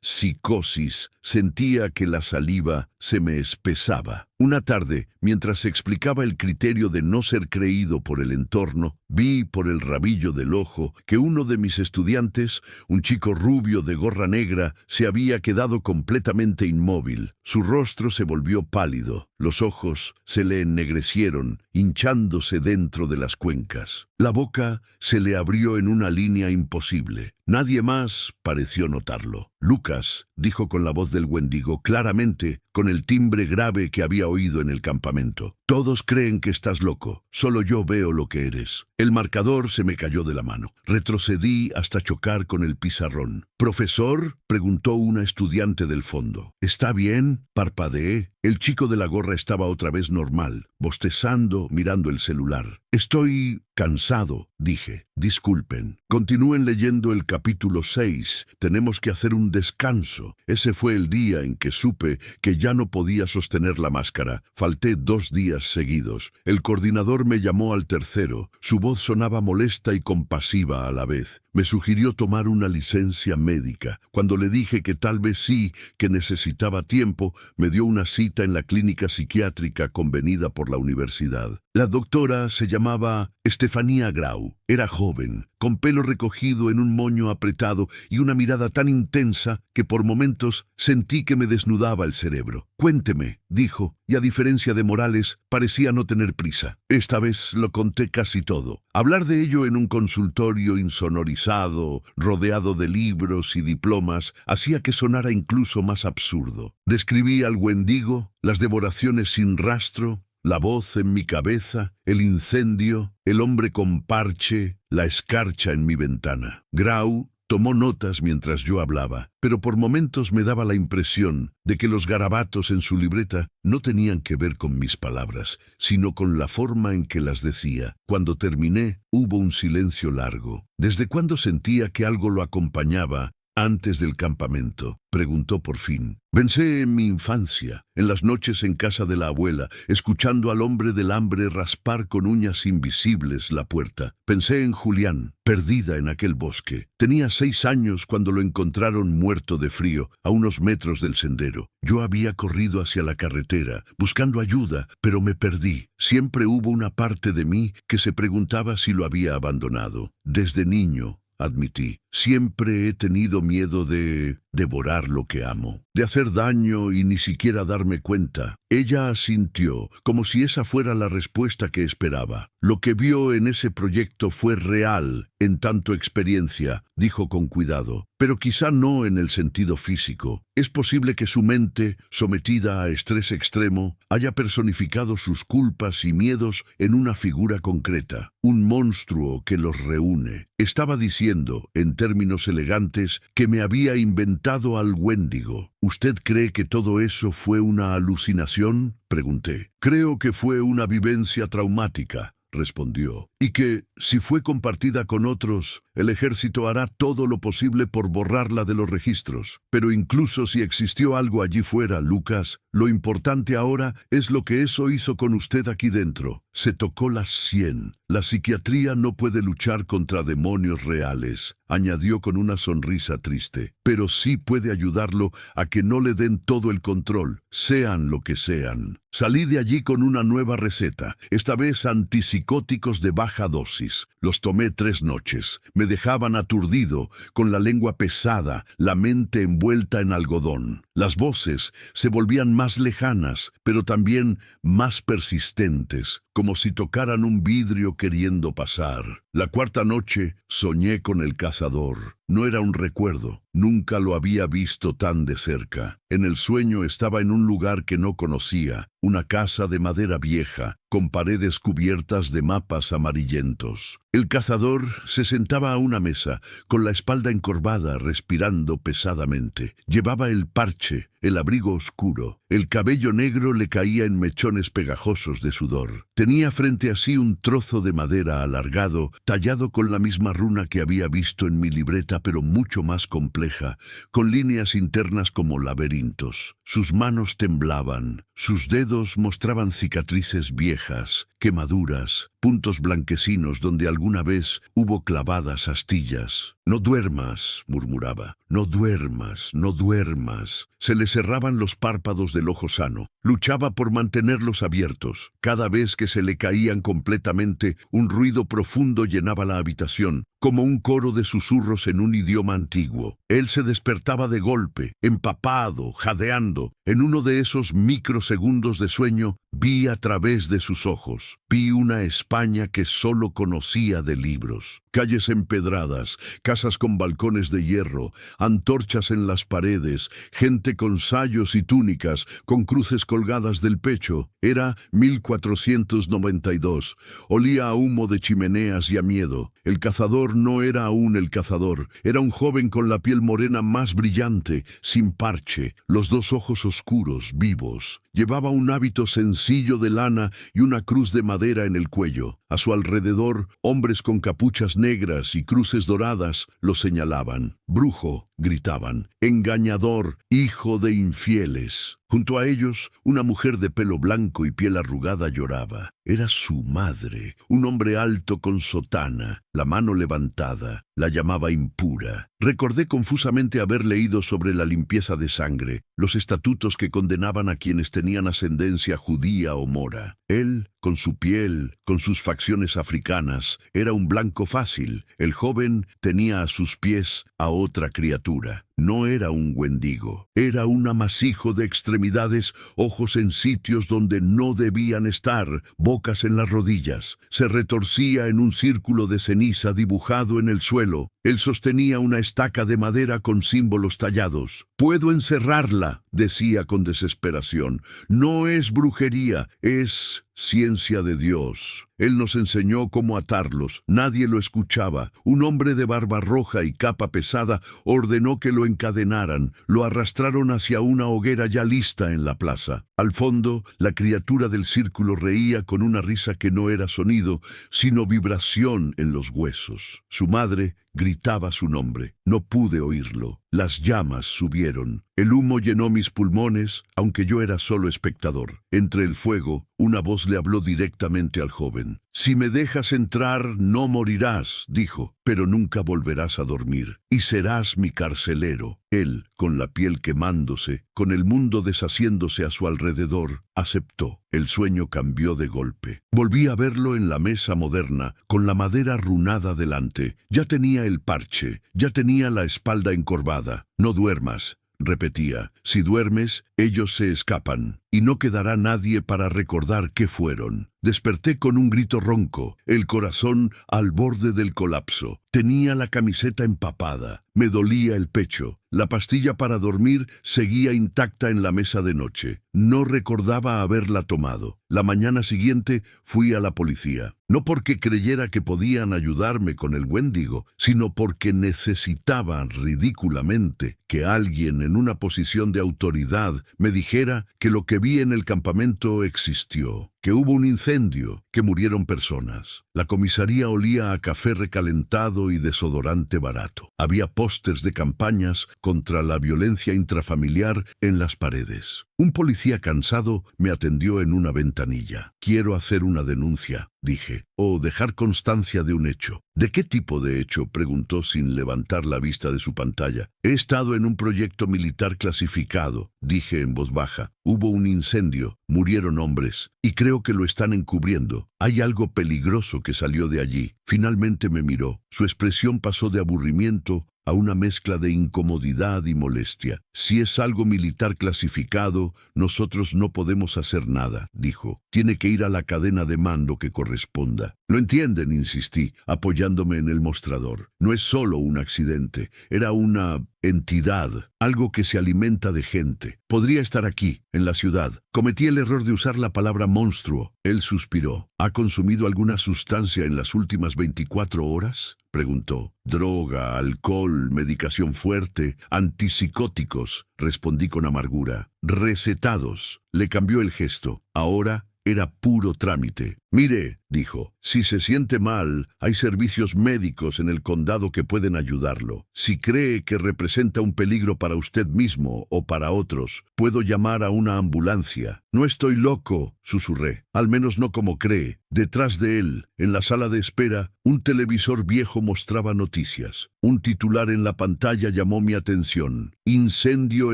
psicosis, sentía que la saliva se me espesaba. Una tarde, mientras explicaba el criterio de no ser creído por el entorno, vi por el rabillo del ojo que uno de mis estudiantes, un chico rubio de gorra negra, se había quedado completamente inmóvil. Su rostro se volvió pálido, los ojos se le ennegrecieron, hinchándose dentro de las cuencas. La boca se le abrió en una línea imposible. Nadie más pareció notarlo. Lucas, dijo con la voz del Wendigo, claramente, con el timbre grave que había oído en el campamento. Todos creen que estás loco, solo yo veo lo que eres. El marcador se me cayó de la mano. Retrocedí hasta chocar con el pizarrón. «¿Profesor?», preguntó una estudiante del fondo. «¿Está bien?», parpadeé. El chico de la gorra estaba otra vez normal, bostezando, mirando el celular. «Estoy cansado», dije. «Disculpen. Continúen leyendo el capítulo 6. Tenemos que hacer un descanso». Ese fue el día en que supe que ya no podía sostener la máscara. Falté 2 días seguidos. El coordinador me llamó al tercero. Su voz sonaba molesta y compasiva a la vez. Me sugirió tomar una licencia médica. Cuando le dije que tal vez sí, que necesitaba tiempo, me dio una cita en la clínica psiquiátrica convenida por la universidad. La doctora se llamaba Estefanía Grau. Era joven, con pelo recogido en un moño apretado y una mirada tan intensa que por momentos sentí que me desnudaba el cerebro. «Cuénteme», dijo, y a diferencia de Morales, parecía no tener prisa. Esta vez lo conté casi todo. Hablar de ello en un consultorio insonorizado, rodeado de libros y diplomas, hacía que sonara incluso más absurdo. Describí al Wendigo, las devoraciones sin rastro, la voz en mi cabeza, el incendio, el hombre con parche, la escarcha en mi ventana. Grau tomó notas mientras yo hablaba, pero por momentos me daba la impresión de que los garabatos en su libreta no tenían que ver con mis palabras, sino con la forma en que las decía. Cuando terminé, hubo un silencio largo. ¿Desde cuándo sentía que algo lo acompañaba antes del campamento?, preguntó por fin. Pensé en mi infancia, en las noches en casa de la abuela, escuchando al hombre del hambre raspar con uñas invisibles la puerta. Pensé en Julián, perdida en aquel bosque. Tenía 6 años cuando lo encontraron muerto de frío, a unos metros del sendero. Yo había corrido hacia la carretera, buscando ayuda, pero me perdí. Siempre hubo una parte de mí que se preguntaba si lo había abandonado. Desde niño, admití, siempre he tenido miedo de devorar lo que amo, de hacer daño y ni siquiera darme cuenta. Ella asintió, como si esa fuera la respuesta que esperaba. Lo que vio en ese proyecto fue real, en tanto experiencia, dijo con cuidado, pero quizá no en el sentido físico. Es posible que su mente, sometida a estrés extremo, haya personificado sus culpas y miedos en una figura concreta, un monstruo que los reúne. Estaba diciendo, en términos elegantes, que me había inventado al Wendigo. ¿Usted cree que todo eso fue una alucinación?, pregunté. Creo que fue una vivencia traumática, respondió, y que, si fue compartida con otros, el ejército hará todo lo posible por borrarla de los registros. Pero incluso si existió algo allí fuera, Lucas, lo importante ahora es lo que eso hizo con usted aquí dentro. Se tocó las 100. La psiquiatría no puede luchar contra demonios reales, añadió con una sonrisa triste, pero sí puede ayudarlo a que no le den todo el control, sean lo que sean. Salí de allí con una nueva receta, esta vez antipsicóticos de baja dosis. Los tomé 3 noches. Me dejaban aturdido, con la lengua pesada, la mente envuelta en algodón. Las voces se volvían más lejanas, pero también más persistentes. como si tocaran un vidrio queriendo pasar. La cuarta noche soñé con el cazador. No era un recuerdo, nunca lo había visto tan de cerca. En el sueño estaba en un lugar que no conocía, una casa de madera vieja, con paredes cubiertas de mapas amarillentos. El cazador se sentaba a una mesa, con la espalda encorvada, respirando pesadamente. Llevaba el parche, el abrigo oscuro. El cabello negro le caía en mechones pegajosos de sudor. Tenía frente a sí un trozo de madera alargado, tallado con la misma runa que había visto en mi libreta, pero mucho más compleja, con líneas internas como laberintos. Sus manos temblaban, sus dedos mostraban cicatrices viejas, quemaduras, puntos blanquecinos donde alguna vez hubo clavadas astillas. «No duermas», murmuraba, «no duermas, no duermas». Se le cerraban los párpados del ojo sano. Luchaba por mantenerlos abiertos. Cada vez que se le caían completamente, un ruido profundo llenaba la habitación, como un coro de susurros en un idioma antiguo. Él se despertaba de golpe, empapado, jadeando. En uno de esos microsegundos de sueño, vi a través de sus ojos. Vi una España que solo conocía de libros. Calles empedradas, casas con balcones de hierro, antorchas en las paredes, gente con sayos y túnicas, con cruces colgadas del pecho. Era 1492. Olía a humo de chimeneas y a miedo. El cazador no era aún el cazador. Era un joven con la piel morena más brillante, sin parche, los dos ojos oscuros, vivos. Llevaba un hábito sencillo de lana y una cruz de madera en el cuello. A su alrededor, hombres con capuchas negras y cruces doradas lo señalaban. «Brujo», gritaban, «engañador, hijo de infieles». Junto a ellos, una mujer de pelo blanco y piel arrugada lloraba. Era su madre, un hombre alto con sotana, la mano levantada. La llamaba impura. Recordé confusamente haber leído sobre la limpieza de sangre, los estatutos que condenaban a quienes tenían ascendencia judía o mora. Él, con su piel, con sus facciones africanas, era un blanco fácil. El joven tenía a sus pies a otra criatura. No era un wendigo, era un amasijo de extremidades, ojos en sitios donde no debían estar, bocas en las rodillas. Se retorcía en un círculo de ceniza dibujado en el suelo. Él sostenía una estaca de madera con símbolos tallados. «Puedo encerrarla», decía con desesperación. «No es brujería, es ciencia de Dios». Él nos enseñó cómo atarlos. Nadie lo escuchaba. Un hombre de barba roja y capa pesada ordenó que lo encadenaran. Lo arrastraron hacia una hoguera ya lista en la plaza. Al fondo, la criatura del círculo reía con una risa que no era sonido, sino vibración en los huesos. Su madre gritaba su nombre. No pude oírlo. Las llamas subieron. El humo llenó mis pulmones, aunque yo era solo espectador. Entre el fuego, una voz le habló directamente al joven. «Si me dejas entrar, no morirás», dijo, «pero nunca volverás a dormir, y serás mi carcelero». Él, con la piel quemándose, con el mundo deshaciéndose a su alrededor, aceptó. El sueño cambió de golpe. Volví a verlo en la mesa moderna, con la madera runada delante. Ya tenía el parche, ya tenía la espalda encorvada. «No duermas», repetía. «Si duermes, ellos se escapan, y no quedará nadie para recordar qué fueron». Desperté con un grito ronco, el corazón al borde del colapso. Tenía la camiseta empapada, me dolía el pecho. La pastilla para dormir seguía intacta en la mesa de noche. No recordaba haberla tomado. La mañana siguiente fui a la policía. No porque creyera que podían ayudarme con el Wendigo, sino porque necesitaba ridículamente que alguien en una posición de autoridad me dijera que lo que vi en el campamento existió, que hubo un incendio, que murieron personas. La comisaría olía a café recalentado y desodorante barato. Había pósters de campañas contra la violencia intrafamiliar en las paredes. Un policía cansado me atendió en una ventanilla. «Quiero hacer una denuncia», dije, «o dejar constancia de un hecho». «¿De qué tipo de hecho?», preguntó sin levantar la vista de su pantalla. «He estado en un proyecto militar clasificado», dije en voz baja. «Hubo un incendio, murieron hombres, y creo que lo están encubriendo. Hay algo peligroso que salió de allí». Finalmente me miró. Su expresión pasó de aburrimiento a una mezcla de incomodidad y molestia. Si es algo militar clasificado, nosotros no podemos hacer nada, dijo. Tiene que ir a la cadena de mando que corresponda. Lo entienden, insistí, apoyándome en el mostrador. No es solo un accidente, era una entidad, algo que se alimenta de gente. Podría estar aquí, en la ciudad. Cometí el error de usar la palabra monstruo. Él suspiró. ¿Ha consumido alguna sustancia en las últimas 24 horas? Preguntó. Droga, alcohol, medicación fuerte, antipsicóticos, respondí con amargura. Recetados. Le cambió el gesto. Ahora era puro trámite. Mire, dijo, si se siente mal, hay servicios médicos en el condado que pueden ayudarlo. Si cree que representa un peligro para usted mismo o para otros, puedo llamar a una ambulancia. No estoy loco, susurré, al menos no como cree. Detrás de él, en la sala de espera, un televisor viejo mostraba noticias. Un titular en la pantalla llamó mi atención. Incendio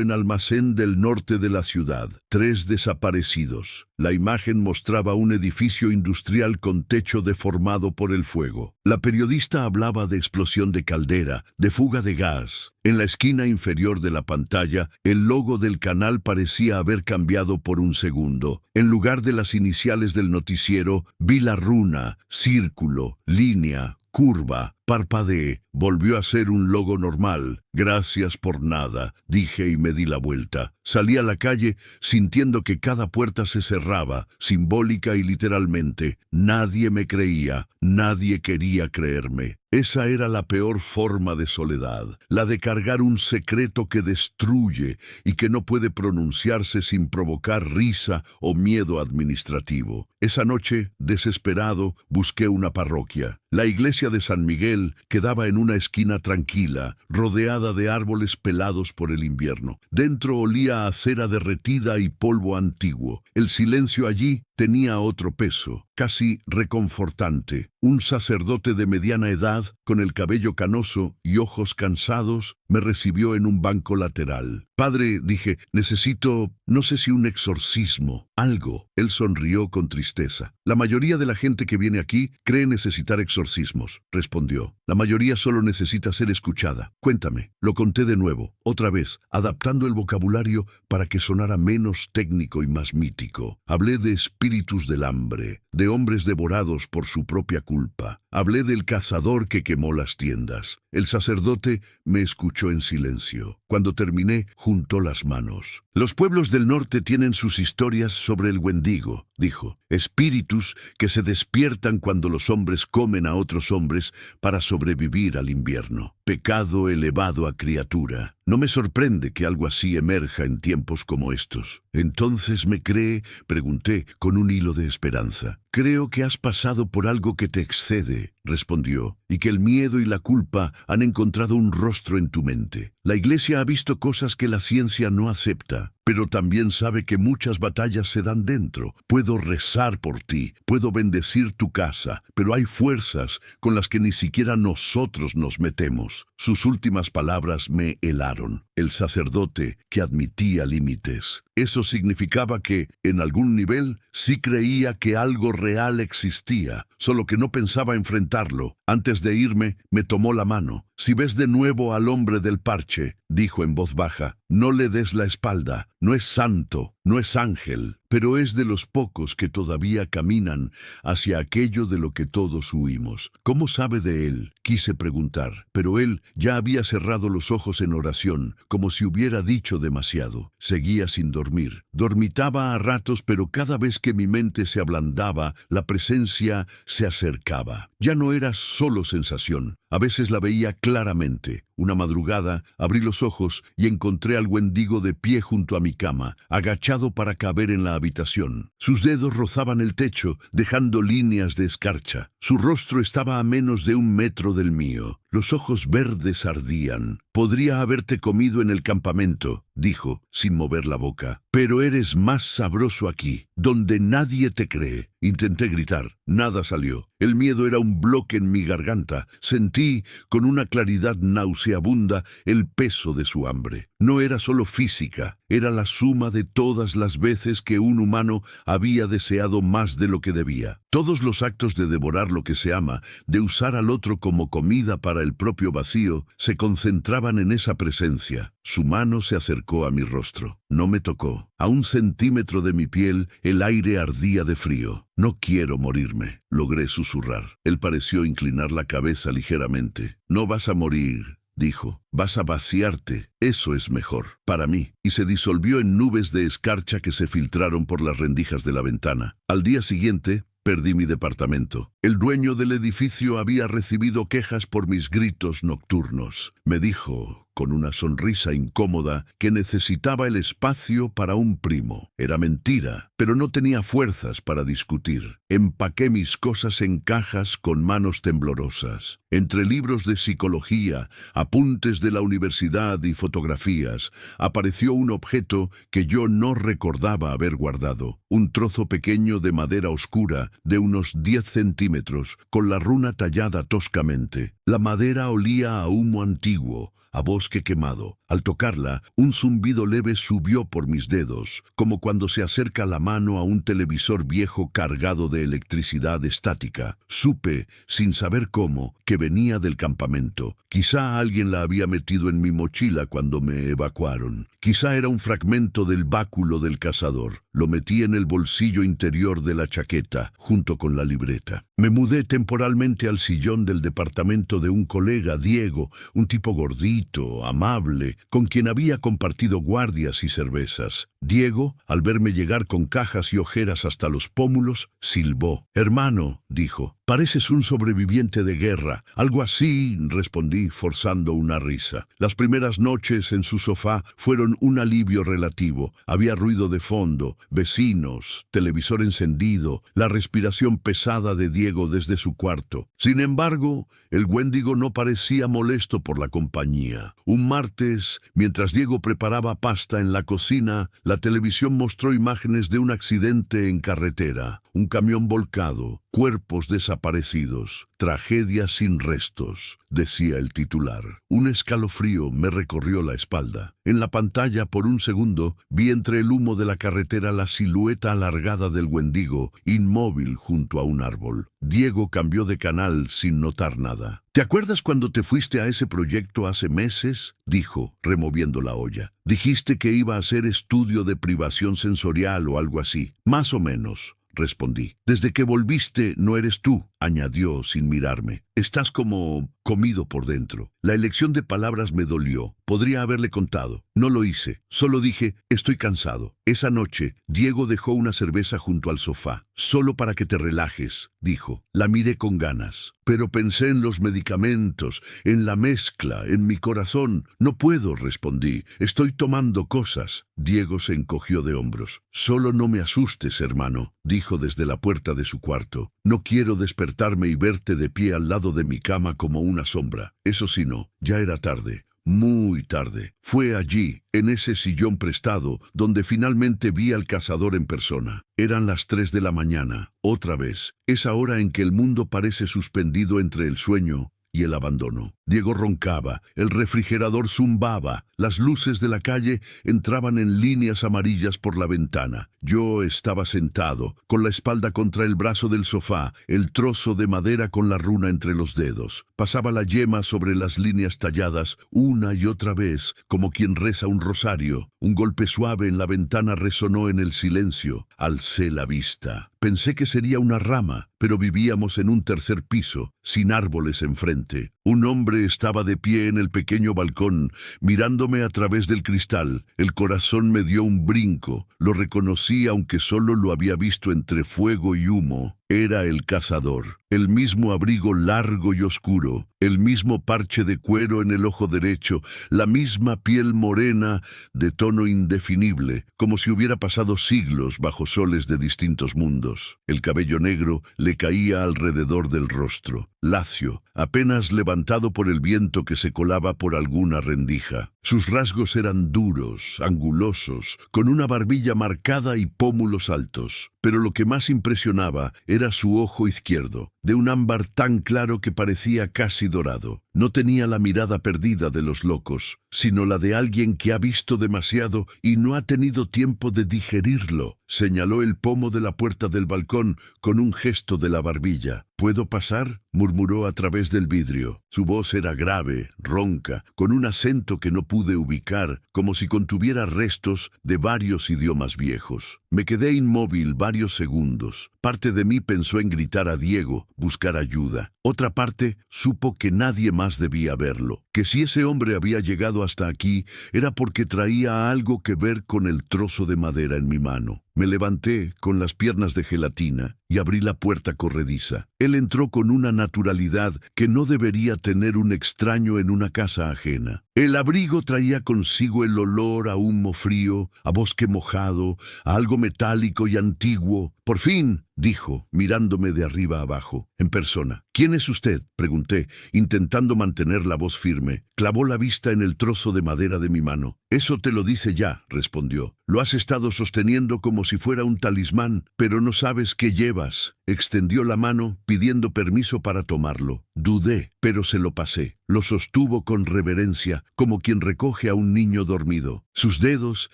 en almacén del norte de la ciudad. 3 desaparecidos. La imagen mostraba un edificio industrial con techo deformado por el fuego. La periodista hablaba de explosión de caldera, de fuga de gas. En la esquina inferior de la pantalla, el logo del canal parecía haber cambiado por un segundo. En lugar de las iniciales del noticiero, vi la runa, círculo, línea, curva, parpadeé. Volvió a ser un logo normal. Gracias por nada, dije y me di la vuelta. Salí a la calle sintiendo que cada puerta se cerraba, simbólica y literalmente. Nadie me creía, nadie quería creerme. Esa era la peor forma de soledad, la de cargar un secreto que destruye y que no puede pronunciarse sin provocar risa o miedo administrativo. Esa noche, desesperado, busqué una parroquia. La iglesia de San Miguel quedaba en una esquina tranquila, rodeada de árboles pelados por el invierno. Dentro olía a cera derretida y polvo antiguo. El silencio allí tenía otro peso, casi reconfortante. Un sacerdote de mediana edad, con el cabello canoso y ojos cansados, me recibió en un banco lateral. Padre, dije, necesito, no sé si un exorcismo, algo. Él sonrió con tristeza. La mayoría de la gente que viene aquí cree necesitar exorcismos, respondió. La mayoría solo necesita ser escuchada. Cuéntame. Lo conté de nuevo, otra vez, adaptando el vocabulario para que sonara menos técnico y más mítico. Hablé de espíritus del hambre, de hombres devorados por su propia culpa. Hablé del cazador que quemó las tiendas. El sacerdote me escuchó en silencio. Cuando terminé, juntó las manos. Los pueblos del norte tienen sus historias sobre el Wendigo, dijo. Espíritus que se despiertan cuando los hombres comen a otros hombres para sobrevivir al invierno. Pecado elevado a criatura. No me sorprende que algo así emerja en tiempos como estos. ¿Entonces me cree? Pregunté con un hilo de esperanza. Creo que has pasado por algo que te excede, respondió, y que el miedo y la culpa han encontrado un rostro en tu mente. La Iglesia ha visto cosas que la ciencia no acepta, pero también sabe que muchas batallas se dan dentro. Puedo rezar por ti, puedo bendecir tu casa, pero hay fuerzas con las que ni siquiera nosotros nos metemos. Sus últimas palabras me helaron. El sacerdote que admitía límites. Eso significaba que, en algún nivel, sí creía que algo real existía, solo que no pensaba enfrentarlo. Antes de irme, me tomó la mano. Si ves de nuevo al hombre del parche, dijo en voz baja, no le des la espalda. No es santo, no es ángel, pero es de los pocos que todavía caminan hacia aquello de lo que todos huimos. ¿Cómo sabe de él? Quise preguntar, pero él ya había cerrado los ojos en oración, como si hubiera dicho demasiado. Seguía sin dormir. Dormitaba a ratos, pero cada vez que mi mente se ablandaba, la presencia se acercaba. Ya no era solo sensación. A veces la veía claramente. Una madrugada, abrí los ojos y encontré al Wendigo de pie junto a mi cama, agachado para caber en la habitación. Sus dedos rozaban el techo, dejando líneas de escarcha. Su rostro estaba a menos de 1 metro del mío. Los ojos verdes ardían. Podría haberte comido en el campamento, dijo, sin mover la boca. Pero eres más sabroso aquí, donde nadie te cree. Intenté gritar. Nada salió. El miedo era un bloque en mi garganta. Sentí, con una claridad nauseabundo, nauseabunda el peso de su hambre. No era solo física, era la suma de todas las veces que un humano había deseado más de lo que debía. Todos los actos de devorar lo que se ama, de usar al otro como comida para el propio vacío, se concentraban en esa presencia. Su mano se acercó a mi rostro. No me tocó. A 1 centímetro de mi piel, el aire ardía de frío. «No quiero morirme», logré susurrar. Él pareció inclinar la cabeza ligeramente. «No vas a morir», dijo. «Vas a vaciarte. Eso es mejor. Para mí». Y se disolvió en nubes de escarcha que se filtraron por las rendijas de la ventana. Al día siguiente, perdí mi departamento. El dueño del edificio había recibido quejas por mis gritos nocturnos. Me dijo, con una sonrisa incómoda, que necesitaba el espacio para un primo. Era mentira, pero no tenía fuerzas para discutir. Empaqué mis cosas en cajas con manos temblorosas. Entre libros de psicología, apuntes de la universidad y fotografías, apareció un objeto que yo no recordaba haber guardado. Un trozo pequeño de madera oscura de unos 10 centímetros, con la runa tallada toscamente. La madera olía a humo antiguo, a bosque quemado. Al tocarla, un zumbido leve subió por mis dedos, como cuando se acerca la mano a un televisor viejo cargado de electricidad estática. Supe, sin saber cómo, que venía del campamento. Quizá alguien la había metido en mi mochila cuando me evacuaron. Quizá era un fragmento del báculo del cazador. Lo metí en el bolsillo interior de la chaqueta, junto con la libreta. Me mudé temporalmente al sillón del departamento de un colega, Diego, un tipo gordito, amable, con quien había compartido guardias y cervezas. Diego, al verme llegar con cajas y ojeras hasta los pómulos, silbó. «Hermano», dijo, «pareces un sobreviviente de guerra». «Algo así», respondí, forzando una risa. Las primeras noches en su sofá fueron un alivio relativo. Había ruido de fondo, vecinos, televisor encendido, la respiración pesada de Diego desde su cuarto. Sin embargo, el Wendigo no parecía molesto por la compañía. Un martes, mientras Diego preparaba pasta en la cocina, la televisión mostró imágenes de un accidente en carretera. Un camión volcado, cuerpos desaparecidos, tragedia sin restos, decía el titular. Un escalofrío me recorrió la espalda. En la pantalla, por un segundo, vi entre el humo de la carretera la silueta alargada del Wendigo, inmóvil junto a un árbol. Diego cambió de canal sin notar nada. «¿Te acuerdas cuando te fuiste a ese proyecto hace meses?», dijo, removiendo la olla. «Dijiste que iba a hacer estudio de privación sensorial o algo así». «Más o menos», respondí. «Desde que volviste no eres tú», añadió sin mirarme. «Estás como comido por dentro». La elección de palabras me dolió. Podría haberle contado. No lo hice. Solo dije, estoy cansado. Esa noche, Diego dejó una cerveza junto al sofá. «Solo para que te relajes», dijo. La miré con ganas. Pero pensé en los medicamentos, en la mezcla, en mi corazón. «No puedo», respondí. «Estoy tomando cosas». Diego se encogió de hombros. «Solo no me asustes, hermano», dijo desde la puerta de su cuarto. «No quiero despertarme y verte de pie al lado de mi cama como una sombra». Eso sí, no, ya era tarde. Muy tarde. Fue allí, en ese sillón prestado, donde finalmente vi al cazador en persona. Eran las 3 de la mañana. Otra vez, esa hora en que el mundo parece suspendido entre el sueño y el abandono. Diego roncaba, el refrigerador zumbaba, las luces de la calle entraban en líneas amarillas por la ventana. Yo estaba sentado, con la espalda contra el brazo del sofá, el trozo de madera con la runa entre los dedos. Pasaba la yema sobre las líneas talladas una y otra vez, como quien reza un rosario. Un golpe suave en la ventana resonó en el silencio. Alcé la vista. Pensé que sería una rama, pero vivíamos en un tercer piso, sin árboles enfrente. Un hombre estaba de pie en el pequeño balcón, mirándome a través del cristal. El corazón me dio un brinco. Lo reconocí aunque solo lo había visto entre fuego y humo. Era el cazador. El mismo abrigo largo y oscuro, el mismo parche de cuero en el ojo derecho, la misma piel morena de tono indefinible, como si hubiera pasado siglos bajo soles de distintos mundos. El cabello negro le caía alrededor del rostro, lacio, apenas levantado por el viento que se colaba por alguna rendija. Sus rasgos eran duros, angulosos, con una barbilla marcada y pómulos altos. Pero lo que más impresionaba era su ojo izquierdo, de un ámbar tan claro que parecía casi dorado. No tenía la mirada perdida de los locos, sino la de alguien que ha visto demasiado y no ha tenido tiempo de digerirlo. Señaló el pomo de la puerta del balcón con un gesto de la barbilla. ¿Puedo pasar?, murmuró a través del vidrio. Su voz era grave, ronca, con un acento que no pude ubicar, como si contuviera restos de varios idiomas viejos. Me quedé inmóvil varios segundos. Parte de mí pensó en gritar a Diego, buscar ayuda. Otra parte supo que nadie más debía verlo, que si ese hombre había llegado hasta aquí era porque traía algo que ver con el trozo de madera en mi mano. Me levanté con las piernas de gelatina y abrí la puerta corrediza. Él entró con una naturalidad que no debería tener un extraño en una casa ajena. El abrigo traía consigo el olor a humo frío, a bosque mojado, a algo metálico y antiguo. «Por fin», dijo, mirándome de arriba abajo, en persona. «¿Quién es usted?», pregunté, intentando mantener la voz firme. Clavó la vista en el trozo de madera de mi mano. «Eso te lo dice ya», respondió. «Lo has estado sosteniendo como si fuera un talismán, pero no sabes qué llevas». Extendió la mano, pidiendo permiso para tomarlo. Dudé, pero se lo pasé. Lo sostuvo con reverencia, como quien recoge a un niño dormido. Sus dedos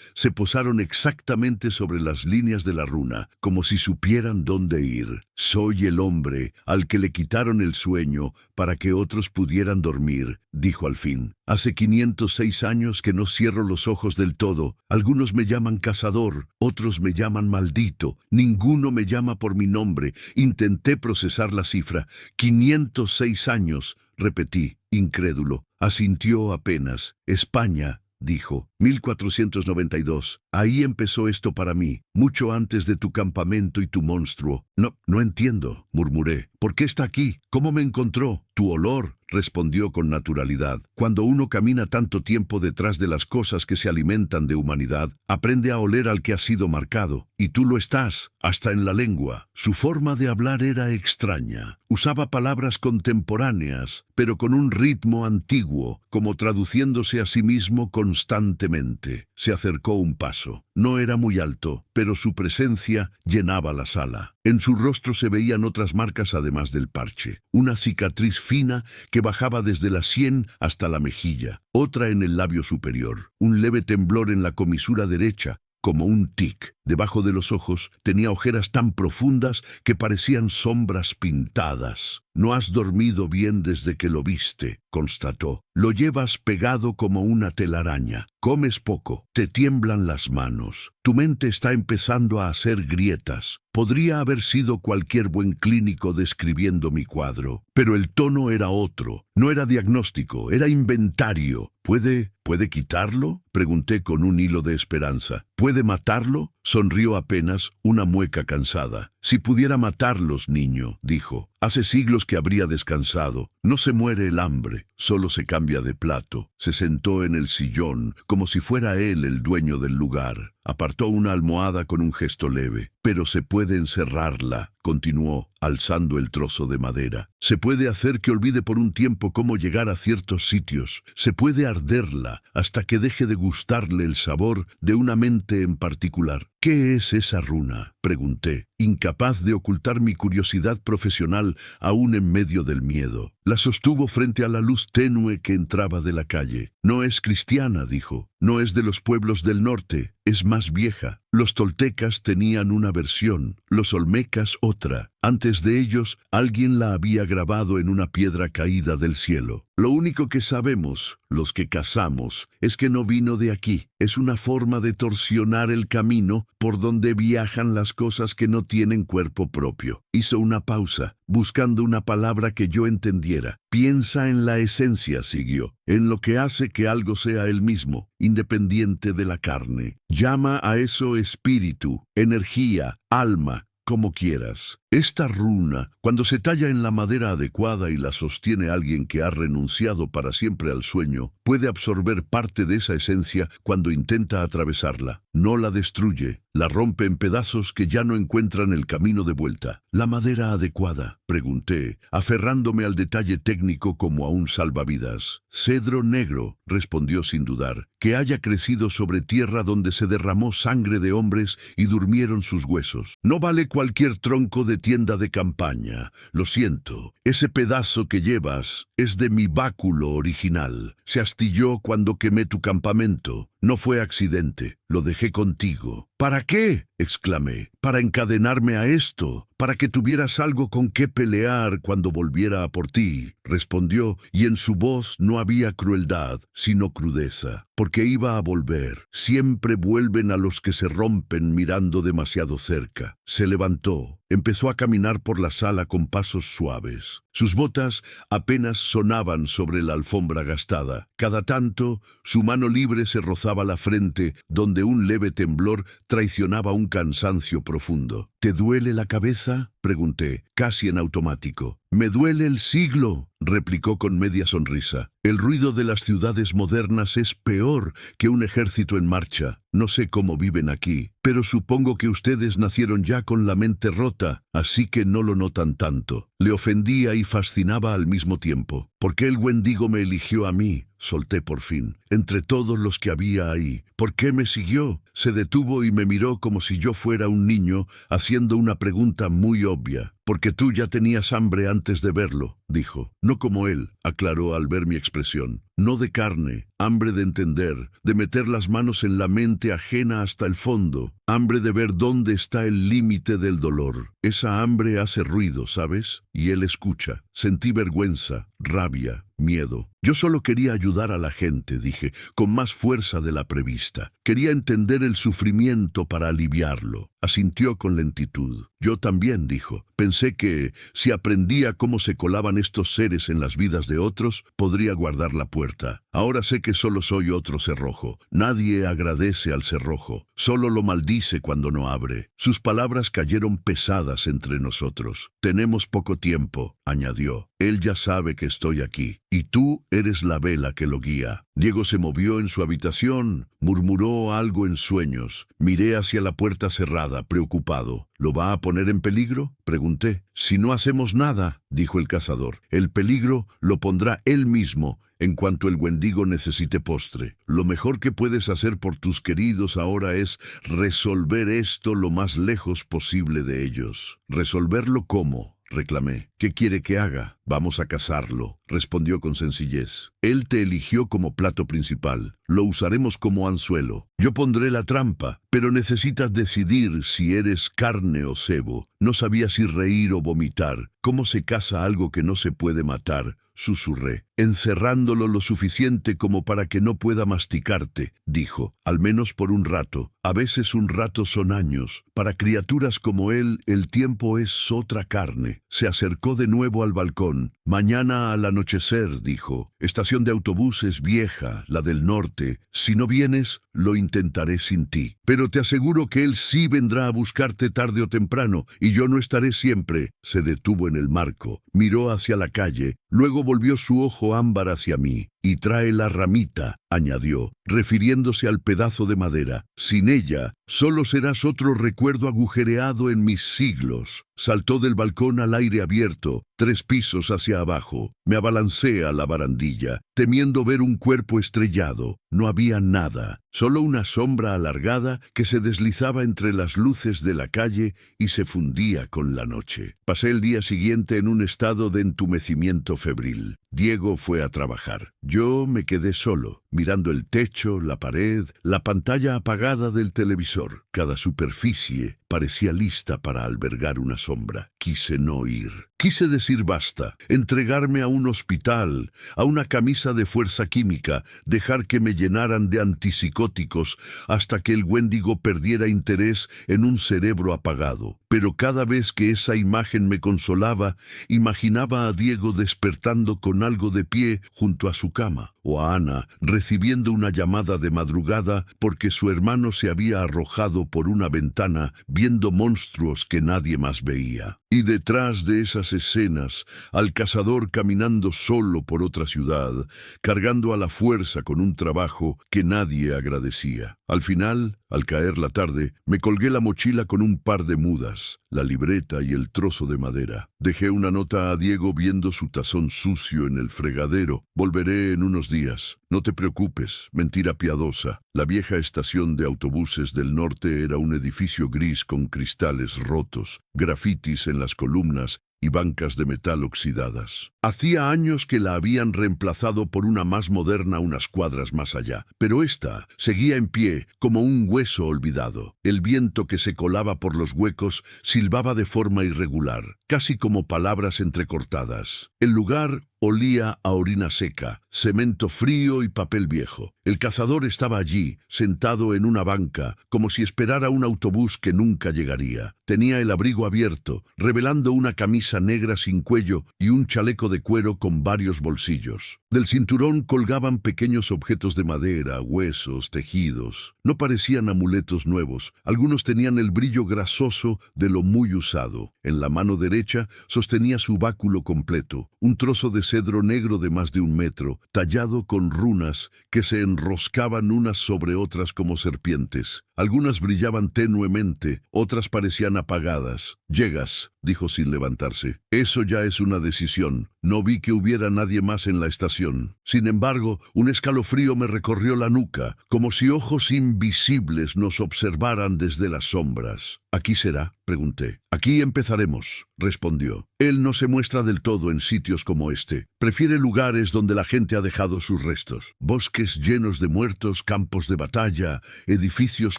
se posaron exactamente sobre las líneas de la runa, como si supieran dónde ir. «Soy el hombre al que le quitaron el sueño para que otros pudieran dormir», dijo al fin. «Hace 506 años que no cierro los ojos del todo. Algunos me llaman cazador, otros me llaman maldito. Ninguno me llama por mi nombre». Intenté procesar la cifra. 506 años, repetí, incrédulo. Asintió apenas. «España», dijo. 1492. Ahí empezó esto para mí, mucho antes de tu campamento y tu monstruo. No entiendo», murmuré. «¿Por qué está aquí? ¿Cómo me encontró?» «Tu olor», respondió con naturalidad. «Cuando uno camina tanto tiempo detrás de las cosas que se alimentan de humanidad, aprende a oler al que ha sido marcado. Y tú lo estás, hasta en la lengua». Su forma de hablar era extraña. Usaba palabras contemporáneas, pero con un ritmo antiguo, como traduciéndose a sí mismo constantemente. Se acercó un paso. No era muy alto, pero su presencia llenaba la sala. En su rostro se veían otras marcas además del parche. Una cicatriz fina que bajaba desde la sien hasta la mejilla, otra en el labio superior, un leve temblor en la comisura derecha, como un tic. Debajo de los ojos tenía ojeras tan profundas que parecían sombras pintadas. «No has dormido bien desde que lo viste», constató. «Lo llevas pegado como una telaraña. Comes poco, te tiemblan las manos. Tu mente está empezando a hacer grietas». Podría haber sido cualquier buen clínico describiendo mi cuadro, pero el tono era otro. No era diagnóstico, era inventario. ¿Puede quitarlo?, pregunté con un hilo de esperanza. ¿Puede matarlo?, sonrió apenas, una mueca cansada. «Si pudiera matarlos, niño», dijo. «Hace siglos que habría descansado. No se muere el hambre, solo se cambia de plato». Se sentó en el sillón, como si fuera él el dueño del lugar. Apartó una almohada con un gesto leve. «Pero se puede encerrarla», continuó, alzando el trozo de madera. «Se puede hacer que olvide por un tiempo cómo llegar a ciertos sitios. Se puede arderla hasta que deje de gustarle el sabor de una mente en particular». «¿Qué es esa runa?», pregunté, incapaz de ocultar mi curiosidad profesional aún en medio del miedo. La sostuvo frente a la luz tenue que entraba de la calle. «No es cristiana», dijo. «No es de los pueblos del norte, es más vieja. Los toltecas tenían una versión, los olmecas otra. Antes de ellos, alguien la había grabado en una piedra caída del cielo. Lo único que sabemos, los que cazamos, es que no vino de aquí. Es una forma de torsionar el camino por donde viajan las cosas que no tienen cuerpo propio». Hizo una pausa, buscando una palabra que yo entendiera. «Piensa en la esencia», siguió, «en lo que hace que algo sea él mismo, independiente de la carne. Llama a eso espíritu, energía, alma, como quieras. Esta runa, cuando se talla en la madera adecuada y la sostiene alguien que ha renunciado para siempre al sueño, puede absorber parte de esa esencia cuando intenta atravesarla. no la destruye, la rompe en pedazos que ya no encuentran el camino de vuelta. ¿La madera adecuada?, pregunté, aferrándome al detalle técnico como a un salvavidas. Cedro negro, respondió sin dudar, que haya crecido sobre tierra donde se derramó sangre de hombres y durmieron sus huesos. No vale cualquier tronco de tienda de campaña. Lo siento, ese pedazo que llevas es de mi báculo original. Se astilló cuando quemé tu campamento. No fue accidente, lo dejé contigo. ¿Para qué?, exclamé. Para encadenarme a esto, para que tuvieras algo con qué pelear cuando volviera a por ti, respondió, y en su voz no había crueldad, sino crudeza. Porque iba a volver. Siempre vuelven a los que se rompen mirando demasiado cerca. Se levantó. Empezó a caminar por la sala con pasos suaves. Sus botas apenas sonaban sobre la alfombra gastada. Cada tanto, su mano libre se rozaba la frente, donde un leve temblor traicionaba un cansancio profundo. ¿Te duele la cabeza?, pregunté, casi en automático. «Me duele el siglo», replicó con media sonrisa. «El ruido de las ciudades modernas es peor que un ejército en marcha. No sé cómo viven aquí, pero supongo que ustedes nacieron ya con la mente rota, así que no lo notan tanto». Le ofendía y fascinaba al mismo tiempo. «¿Por qué el Wendigo me eligió a mí?», solté por fin, entre todos los que había ahí. «¿Por qué me siguió?». Se detuvo y me miró como si yo fuera un niño, haciendo una pregunta muy obvia. «Porque tú ya tenías hambre antes de verlo», dijo. «No como él», aclaró al ver mi expresión. «No de carne, hambre de entender, de meter las manos en la mente ajena hasta el fondo, hambre de ver dónde está el límite del dolor. Esa hambre hace ruido, ¿sabes?». Y él escucha. Sentí vergüenza, rabia, miedo. Yo solo quería ayudar a la gente, dije, con más fuerza de la prevista. Quería entender el sufrimiento para aliviarlo. Asintió con lentitud. Yo también, dijo. Pensé que, si aprendía cómo se colaban estos seres en las vidas de otros, podría guardar la puerta. Ahora sé que solo soy otro cerrojo. Nadie agradece al cerrojo. Solo lo maldice cuando no abre. Sus palabras cayeron pesadas entre nosotros. «Tenemos poco tiempo», añadió. «Él ya sabe que estoy aquí, y tú eres la vela que lo guía». Diego se movió en su habitación, murmuró algo en sueños. Miré hacia la puerta cerrada, preocupado. «¿Lo va a poner en peligro?», pregunté. «Si no hacemos nada», dijo el cazador, «el peligro lo pondrá él mismo en cuanto el Wendigo necesite postre. Lo mejor que puedes hacer por tus queridos ahora es resolver esto lo más lejos posible de ellos». «¿Resolverlo cómo?», reclamé. «¿Qué quiere que haga?». «Vamos a cazarlo», respondió con sencillez. «Él te eligió como plato principal. Lo usaremos como anzuelo. Yo pondré la trampa, pero necesitas decidir si eres carne o cebo». No sabía si reír o vomitar. «¿Cómo se caza algo que no se puede matar?», susurré. «Encerrándolo lo suficiente como para que no pueda masticarte», dijo. «Al menos por un rato. A veces un rato son años. Para criaturas como él, el tiempo es otra carne». Se acercó de nuevo al balcón. «Mañana al anochecer», dijo. «Estación de autobuses vieja, la del norte. Si no vienes, lo intentaré sin ti. Pero te aseguro que él sí vendrá a buscarte tarde o temprano, y yo no estaré siempre». Se detuvo en el marco. Miró hacia la calle. Luego volvió su ojo ámbar hacia mí. «Y trae la ramita», añadió, refiriéndose al pedazo de madera. «Sin ella, solo serás otro recuerdo agujereado en mis siglos». Saltó del balcón al aire abierto, 3 pisos hacia abajo. Me abalancé a la barandilla, temiendo ver un cuerpo estrellado. No había nada, solo una sombra alargada que se deslizaba entre las luces de la calle y se fundía con la noche. Pasé el día siguiente en un estado de entumecimiento febril. Diego fue a trabajar. Yo me quedé solo, mirando el techo, la pared, la pantalla apagada del televisor. Cada superficie parecía lista para albergar una sombra. Quise no ir. Quise decir basta, entregarme a un hospital, a una camisa de fuerza química, dejar que me llenaran de antipsicóticos hasta que el Wendigo perdiera interés en un cerebro apagado. Pero cada vez que esa imagen me consolaba, imaginaba a Diego despertando con algo de pie junto a su cama, o a Ana recibiendo una llamada de madrugada porque su hermano se había arrojado por una ventana viendo monstruos que nadie más veía. Y detrás de esas escenas, al cazador caminando solo por otra ciudad, cargando a la fuerza con un trabajo que nadie agradecía. Al final, Al caer la tarde, me colgué la mochila con un par de mudas, la libreta y el trozo de madera. Dejé una nota a Diego viendo su tazón sucio en el fregadero. Volveré en unos días. No te preocupes, mentira piadosa. La vieja estación de autobuses del norte era un edificio gris con cristales rotos, grafitis en las columnas y bancas de metal oxidadas. Hacía años que la habían reemplazado por una más moderna unas cuadras más allá, pero esta seguía en pie como un hueso olvidado. El viento que se colaba por los huecos silbaba de forma irregular, casi como palabras entrecortadas. El lugar olía a orina seca, cemento frío y papel viejo. El cazador estaba allí, sentado en una banca, como si esperara un autobús que nunca llegaría. Tenía el abrigo abierto, revelando una camisa negra sin cuello y un chaleco de cuero con varios bolsillos. Del cinturón colgaban pequeños objetos de madera, huesos, tejidos. No parecían amuletos nuevos. Algunos tenían el brillo grasoso de lo muy usado. En la mano derecha sostenía su báculo completo, un trozo de cedro negro de más de 1 metro, tallado con runas que se enroscaban unas sobre otras como serpientes. Algunas brillaban tenuemente, otras parecían apagadas. «Llegas», dijo sin levantarse. «Eso ya es una decisión. No vi que hubiera nadie más en la estación». Sin embargo, un escalofrío me recorrió la nuca, como si ojos invisibles nos observaran desde las sombras. «¿Aquí será?», pregunté. «Aquí empezaremos», respondió. Él no se muestra del todo en sitios como este. Prefiere lugares donde la gente ha dejado sus restos. Bosques llenos de muertos, campos de batalla, edificios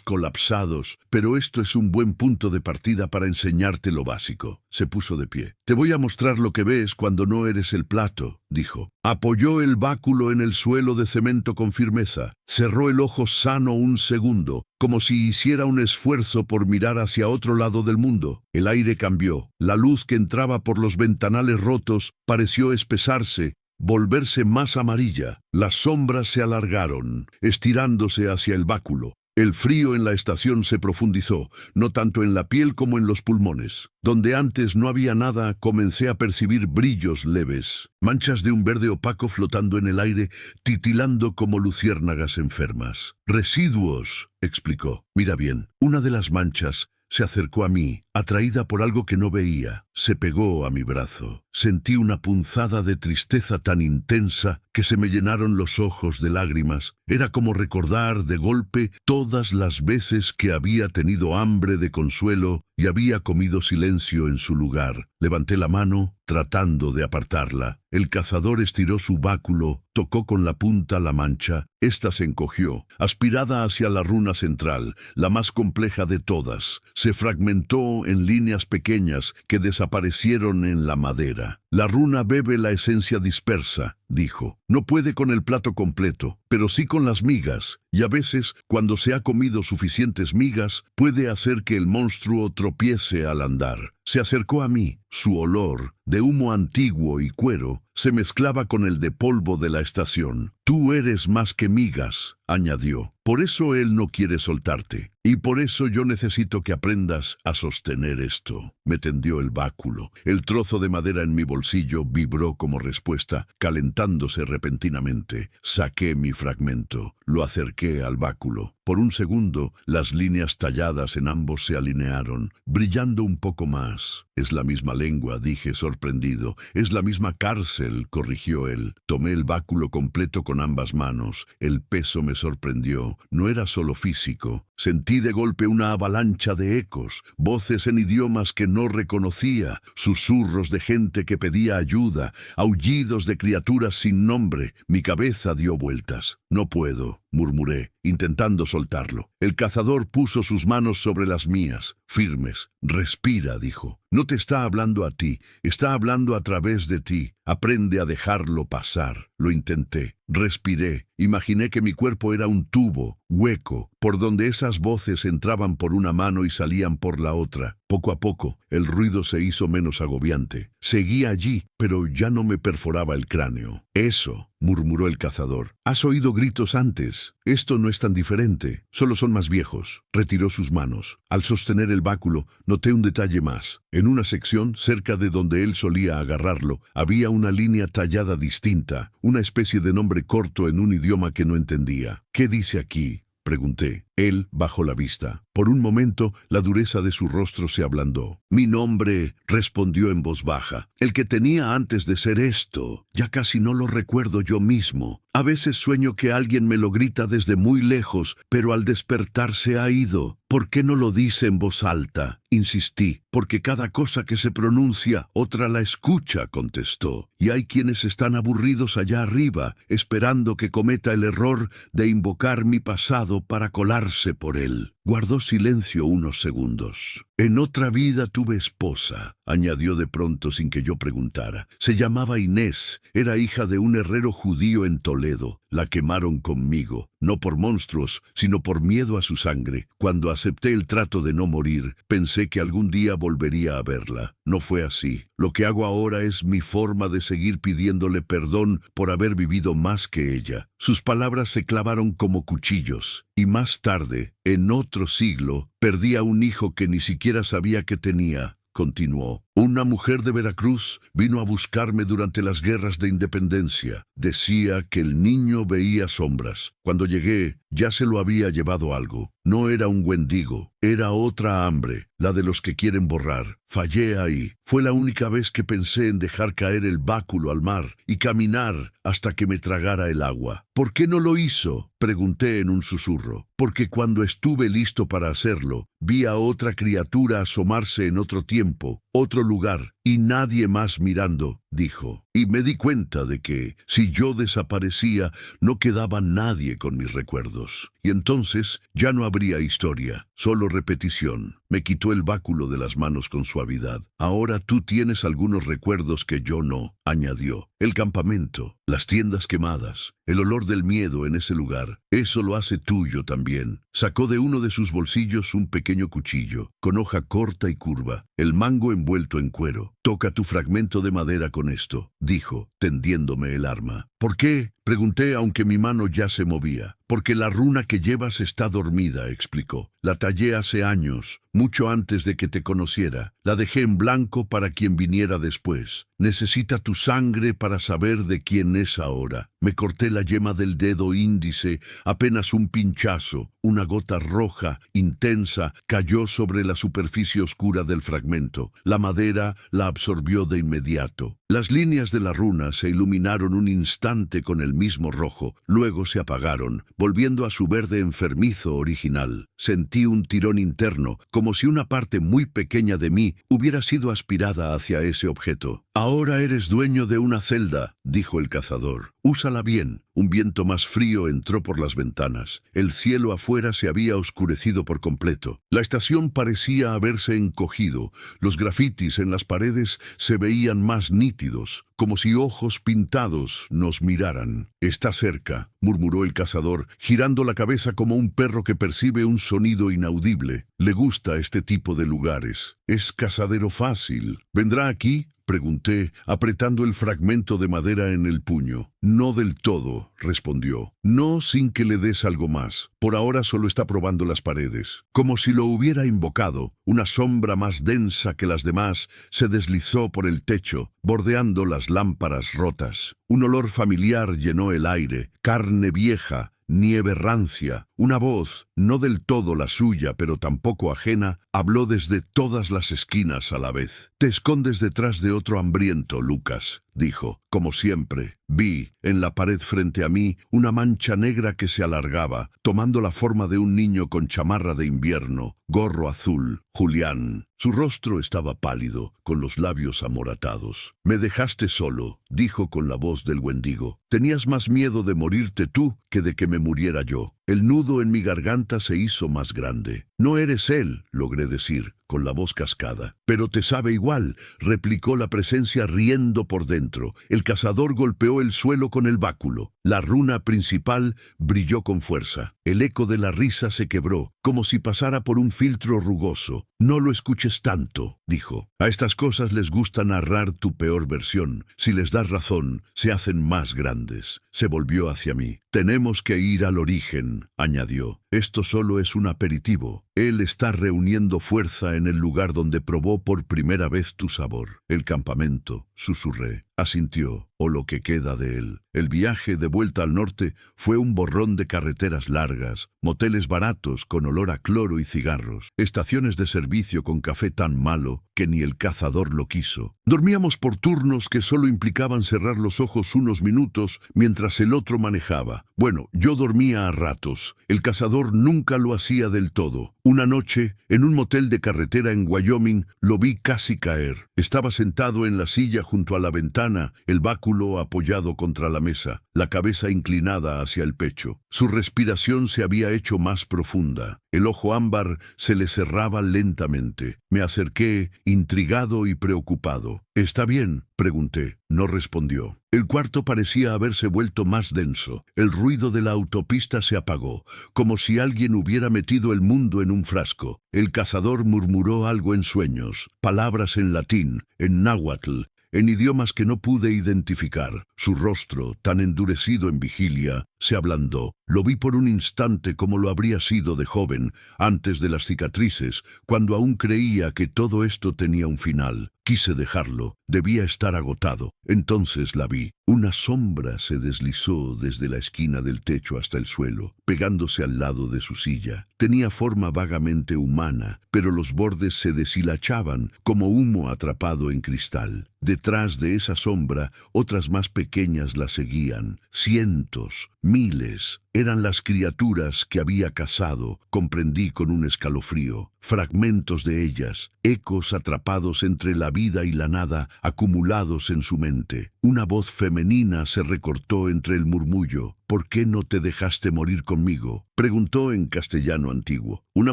colapsados. Pero esto es un buen punto de partida para enseñarte lo básico. Se puso de pie. «Te voy a mostrar lo que ves cuando no eres el plato», dijo. Apoyó el báculo en el suelo de cemento con firmeza. Cerró el ojo sano un segundo, como si hiciera un esfuerzo por mirar hacia otro lado del mundo. El aire cambió. La luz que entraba por los ventanales rotos pareció espesarse, volverse más amarilla. Las sombras se alargaron, estirándose hacia el báculo. El frío en la estación se profundizó, no tanto en la piel como en los pulmones. Donde antes no había nada, comencé a percibir brillos leves, manchas de un verde opaco flotando en el aire, titilando como luciérnagas enfermas. «Residuos», explicó. «Mira bien, una de las manchas se acercó a mí, atraída por algo que no veía. Se pegó a mi brazo. Sentí una punzada de tristeza tan intensa que se me llenaron los ojos de lágrimas. Era como recordar de golpe todas las veces que había tenido hambre de consuelo y había comido silencio en su lugar. Levanté la mano, tratando de apartarla. El cazador estiró su báculo, tocó con la punta la mancha. Esta se encogió, aspirada hacia la runa central, la más compleja de todas. Se fragmentó en líneas pequeñas que desaparecieron en la madera. «La runa bebe la esencia dispersa», dijo. «No puede con el plato completo, pero sí con las migas, y a veces, cuando se ha comido suficientes migas, puede hacer que el monstruo tropiece al andar». Se acercó a mí. Su olor, de humo antiguo y cuero, se mezclaba con el de polvo de la estación. «Tú eres más que migas», añadió. «Por eso él no quiere soltarte. Y por eso yo necesito que aprendas a sostener esto». Me tendió el báculo. El trozo de madera en mi bolsillo vibró como respuesta, calentándose repentinamente. Saqué mi fragmento. Lo acerqué al báculo. Por un segundo, las líneas talladas en ambos se alinearon, brillando un poco más. «Es la misma lengua», dije sorprendido. «Es la misma cárcel», corrigió él. Tomé el báculo completo con ambas manos. El peso me sorprendió. No era solo físico. Sentí de golpe una avalancha de ecos, voces en idiomas que no reconocía, susurros de gente que pedía ayuda, aullidos de criaturas sin nombre. Mi cabeza dio vueltas. «No puedo», murmuré, intentando soltarlo. El cazador puso sus manos sobre las mías, firmes. «Respira», dijo. «No te está hablando a ti, está hablando a través de ti. Aprende a dejarlo pasar». Lo intenté. Respiré. Imaginé que mi cuerpo era un tubo, hueco, por donde esas voces entraban por una mano y salían por la otra. Poco a poco, el ruido se hizo menos agobiante. Seguía allí, pero ya no me perforaba el cráneo. «Eso», murmuró el cazador. «Has oído gritos antes. Esto no es tan diferente, solo son más viejos». Retiró sus manos. Al sostener el báculo, noté un detalle más. En una sección, cerca de donde él solía agarrarlo, había una línea tallada distinta, una especie de nombre corto en un idioma que no entendía. «¿Qué dice aquí?», pregunté. Él bajó la vista. Por un momento, la dureza de su rostro se ablandó. «Mi nombre», respondió en voz baja, «el que tenía antes de ser esto. Ya casi no lo recuerdo yo mismo. A veces sueño que alguien me lo grita desde muy lejos, pero al despertar se ha ido. ¿Por qué no lo dice en voz alta?». Insistí. «Porque cada cosa que se pronuncia, otra la escucha», contestó. «Y hay quienes están aburridos allá arriba, esperando que cometa el error de invocar mi pasado para colarse por él». Guardó silencio unos segundos. «En otra vida tuve esposa», añadió de pronto sin que yo preguntara. «Se llamaba Inés, era hija de un herrero judío en Toledo. La quemaron conmigo, no por monstruos, sino por miedo a su sangre. Cuando acepté el trato de no morir, pensé que algún día volvería a verla. No fue así. Lo que hago ahora es mi forma de seguir pidiéndole perdón por haber vivido más que ella». Sus palabras se clavaron como cuchillos. «Y más tarde, en otro siglo, perdí a un hijo que ni siquiera sabía que tenía», continuó. «Una mujer de Veracruz vino a buscarme durante las guerras de independencia. Decía que el niño veía sombras. Cuando llegué, ya se lo había llevado algo. No era un wendigo, era otra hambre, la de los que quieren borrar. Fallé ahí. Fue la única vez que pensé en dejar caer el báculo al mar y caminar hasta que me tragara el agua». «¿Por qué no lo hizo?», pregunté en un susurro. «Porque cuando estuve listo para hacerlo, vi a otra criatura asomarse en otro tiempo, otro lugar, y nadie más mirando», dijo. «Y me di cuenta de que, si yo desaparecía, no quedaba nadie con mis recuerdos. Y entonces ya no habría historia, solo repetición». Me quitó el báculo de las manos con suavidad. «Ahora tú tienes algunos recuerdos que yo no», añadió. «El campamento, las tiendas quemadas, el olor del miedo en ese lugar. Eso lo hace tuyo también». Sacó de uno de sus bolsillos un pequeño cuchillo, con hoja corta y curva, el mango envuelto en cuero. «Toca tu fragmento de madera con esto», dijo, tendiéndome el arma. «¿Por qué?», pregunté, aunque mi mano ya se movía. «Porque la runa que llevas está dormida», explicó. «La tallé hace años, mucho antes de que te conociera. La dejé en blanco para quien viniera después. Necesita tu sangre para saber de quién es ahora». Me corté la yema del dedo índice, apenas un pinchazo. Una gota roja, intensa, cayó sobre la superficie oscura del fragmento. La madera la absorbió de inmediato. Las líneas de la runa se iluminaron un instante con el mismo rojo, luego se apagaron, volviendo a su verde enfermizo original. Sentí un tirón interno, como si una parte muy pequeña de mí hubiera sido aspirada hacia ese objeto. «Ahora eres dueño de una celda», dijo el cazador. «Úsala bien». Un viento más frío entró por las ventanas. El cielo afuera se había oscurecido por completo. La estación parecía haberse encogido. Los grafitis en las paredes se veían más nítidos, como si ojos pintados nos miraran. «Está cerca», murmuró el cazador, girando la cabeza como un perro que percibe un sonido inaudible. Le gusta este tipo de lugares. Es cazadero fácil. ¿Vendrá aquí?, pregunté, apretando el fragmento de madera en el puño. «No del todo», respondió. «No sin que le des algo más. Por ahora solo está probando las paredes». Como si lo hubiera invocado, una sombra más densa que las demás se deslizó por el techo, bordeando las lámparas rotas. Un olor familiar llenó el aire, carne vieja, nieve rancia. Una voz, no del todo la suya, pero tampoco ajena, habló desde todas las esquinas a la vez. «Te escondes detrás de otro hambriento, Lucas», dijo. Como siempre, vi, en la pared frente a mí, una mancha negra que se alargaba, tomando la forma de un niño con chamarra de invierno, gorro azul. Julián. Su rostro estaba pálido, con los labios amoratados. «Me dejaste solo», dijo con la voz del wendigo. «Tenías más miedo de morirte tú que de que me muriera yo». El nudo en mi garganta se hizo más grande. «No eres él», logré decir, con la voz cascada. «Pero te sabe igual», replicó la presencia riendo por dentro. El cazador golpeó el suelo con el báculo. La runa principal brilló con fuerza. El eco de la risa se quebró, como si pasara por un filtro rugoso. «No lo escuches tanto», dijo. «A estas cosas les gusta narrar tu peor versión. Si les das razón, se hacen más grandes». Se volvió hacia mí. «Tenemos que ir al origen», añadió. «Esto solo es un aperitivo. Él está reuniendo fuerza en el lugar donde probó por primera vez tu sabor». «El campamento», susurré. asintió, o lo que queda de él. El viaje de vuelta al norte fue un borrón de carreteras largas, moteles baratos con olor a cloro y cigarros, estaciones de servicio con café tan malo que ni el cazador lo quiso. Dormíamos por turnos que solo implicaban cerrar los ojos unos minutos mientras el otro manejaba. Bueno, yo dormía a ratos. El cazador nunca lo hacía del todo. Una noche, en un motel de carretera en Wyoming, lo vi casi caer. Estaba sentado en la silla junto a la ventana, el báculo apoyado contra la mesa, la cabeza inclinada hacia el pecho. Su respiración se había hecho más profunda. El ojo ámbar se le cerraba lentamente. Me acerqué, intrigado y preocupado. «¿Está bien?», pregunté. No respondió. El cuarto parecía haberse vuelto más denso. El ruido de la autopista se apagó, como si alguien hubiera metido el mundo en un frasco. El cazador murmuró algo en sueños, palabras en latín, en náhuatl, en idiomas que no pude identificar. Su rostro, tan endurecido en vigilia, se ablandó. Lo vi por un instante como lo habría sido de joven, antes de las cicatrices, cuando aún creía que todo esto tenía un final. Quise dejarlo, debía estar agotado. Entonces la vi. Una sombra se deslizó desde la esquina del techo hasta el suelo, pegándose al lado de su silla. Tenía forma vagamente humana, pero los bordes se deshilachaban como humo atrapado en cristal. Detrás de esa sombra, otras más pequeñas la seguían. Cientos, miles. Eran las criaturas que había cazado, comprendí con un escalofrío. Fragmentos de ellas, ecos atrapados entre la vida y la nada, acumulados en su mente. Una voz femenina se recortó entre el murmullo. «¿Por qué no te dejaste morir conmigo?», preguntó en castellano antiguo. Una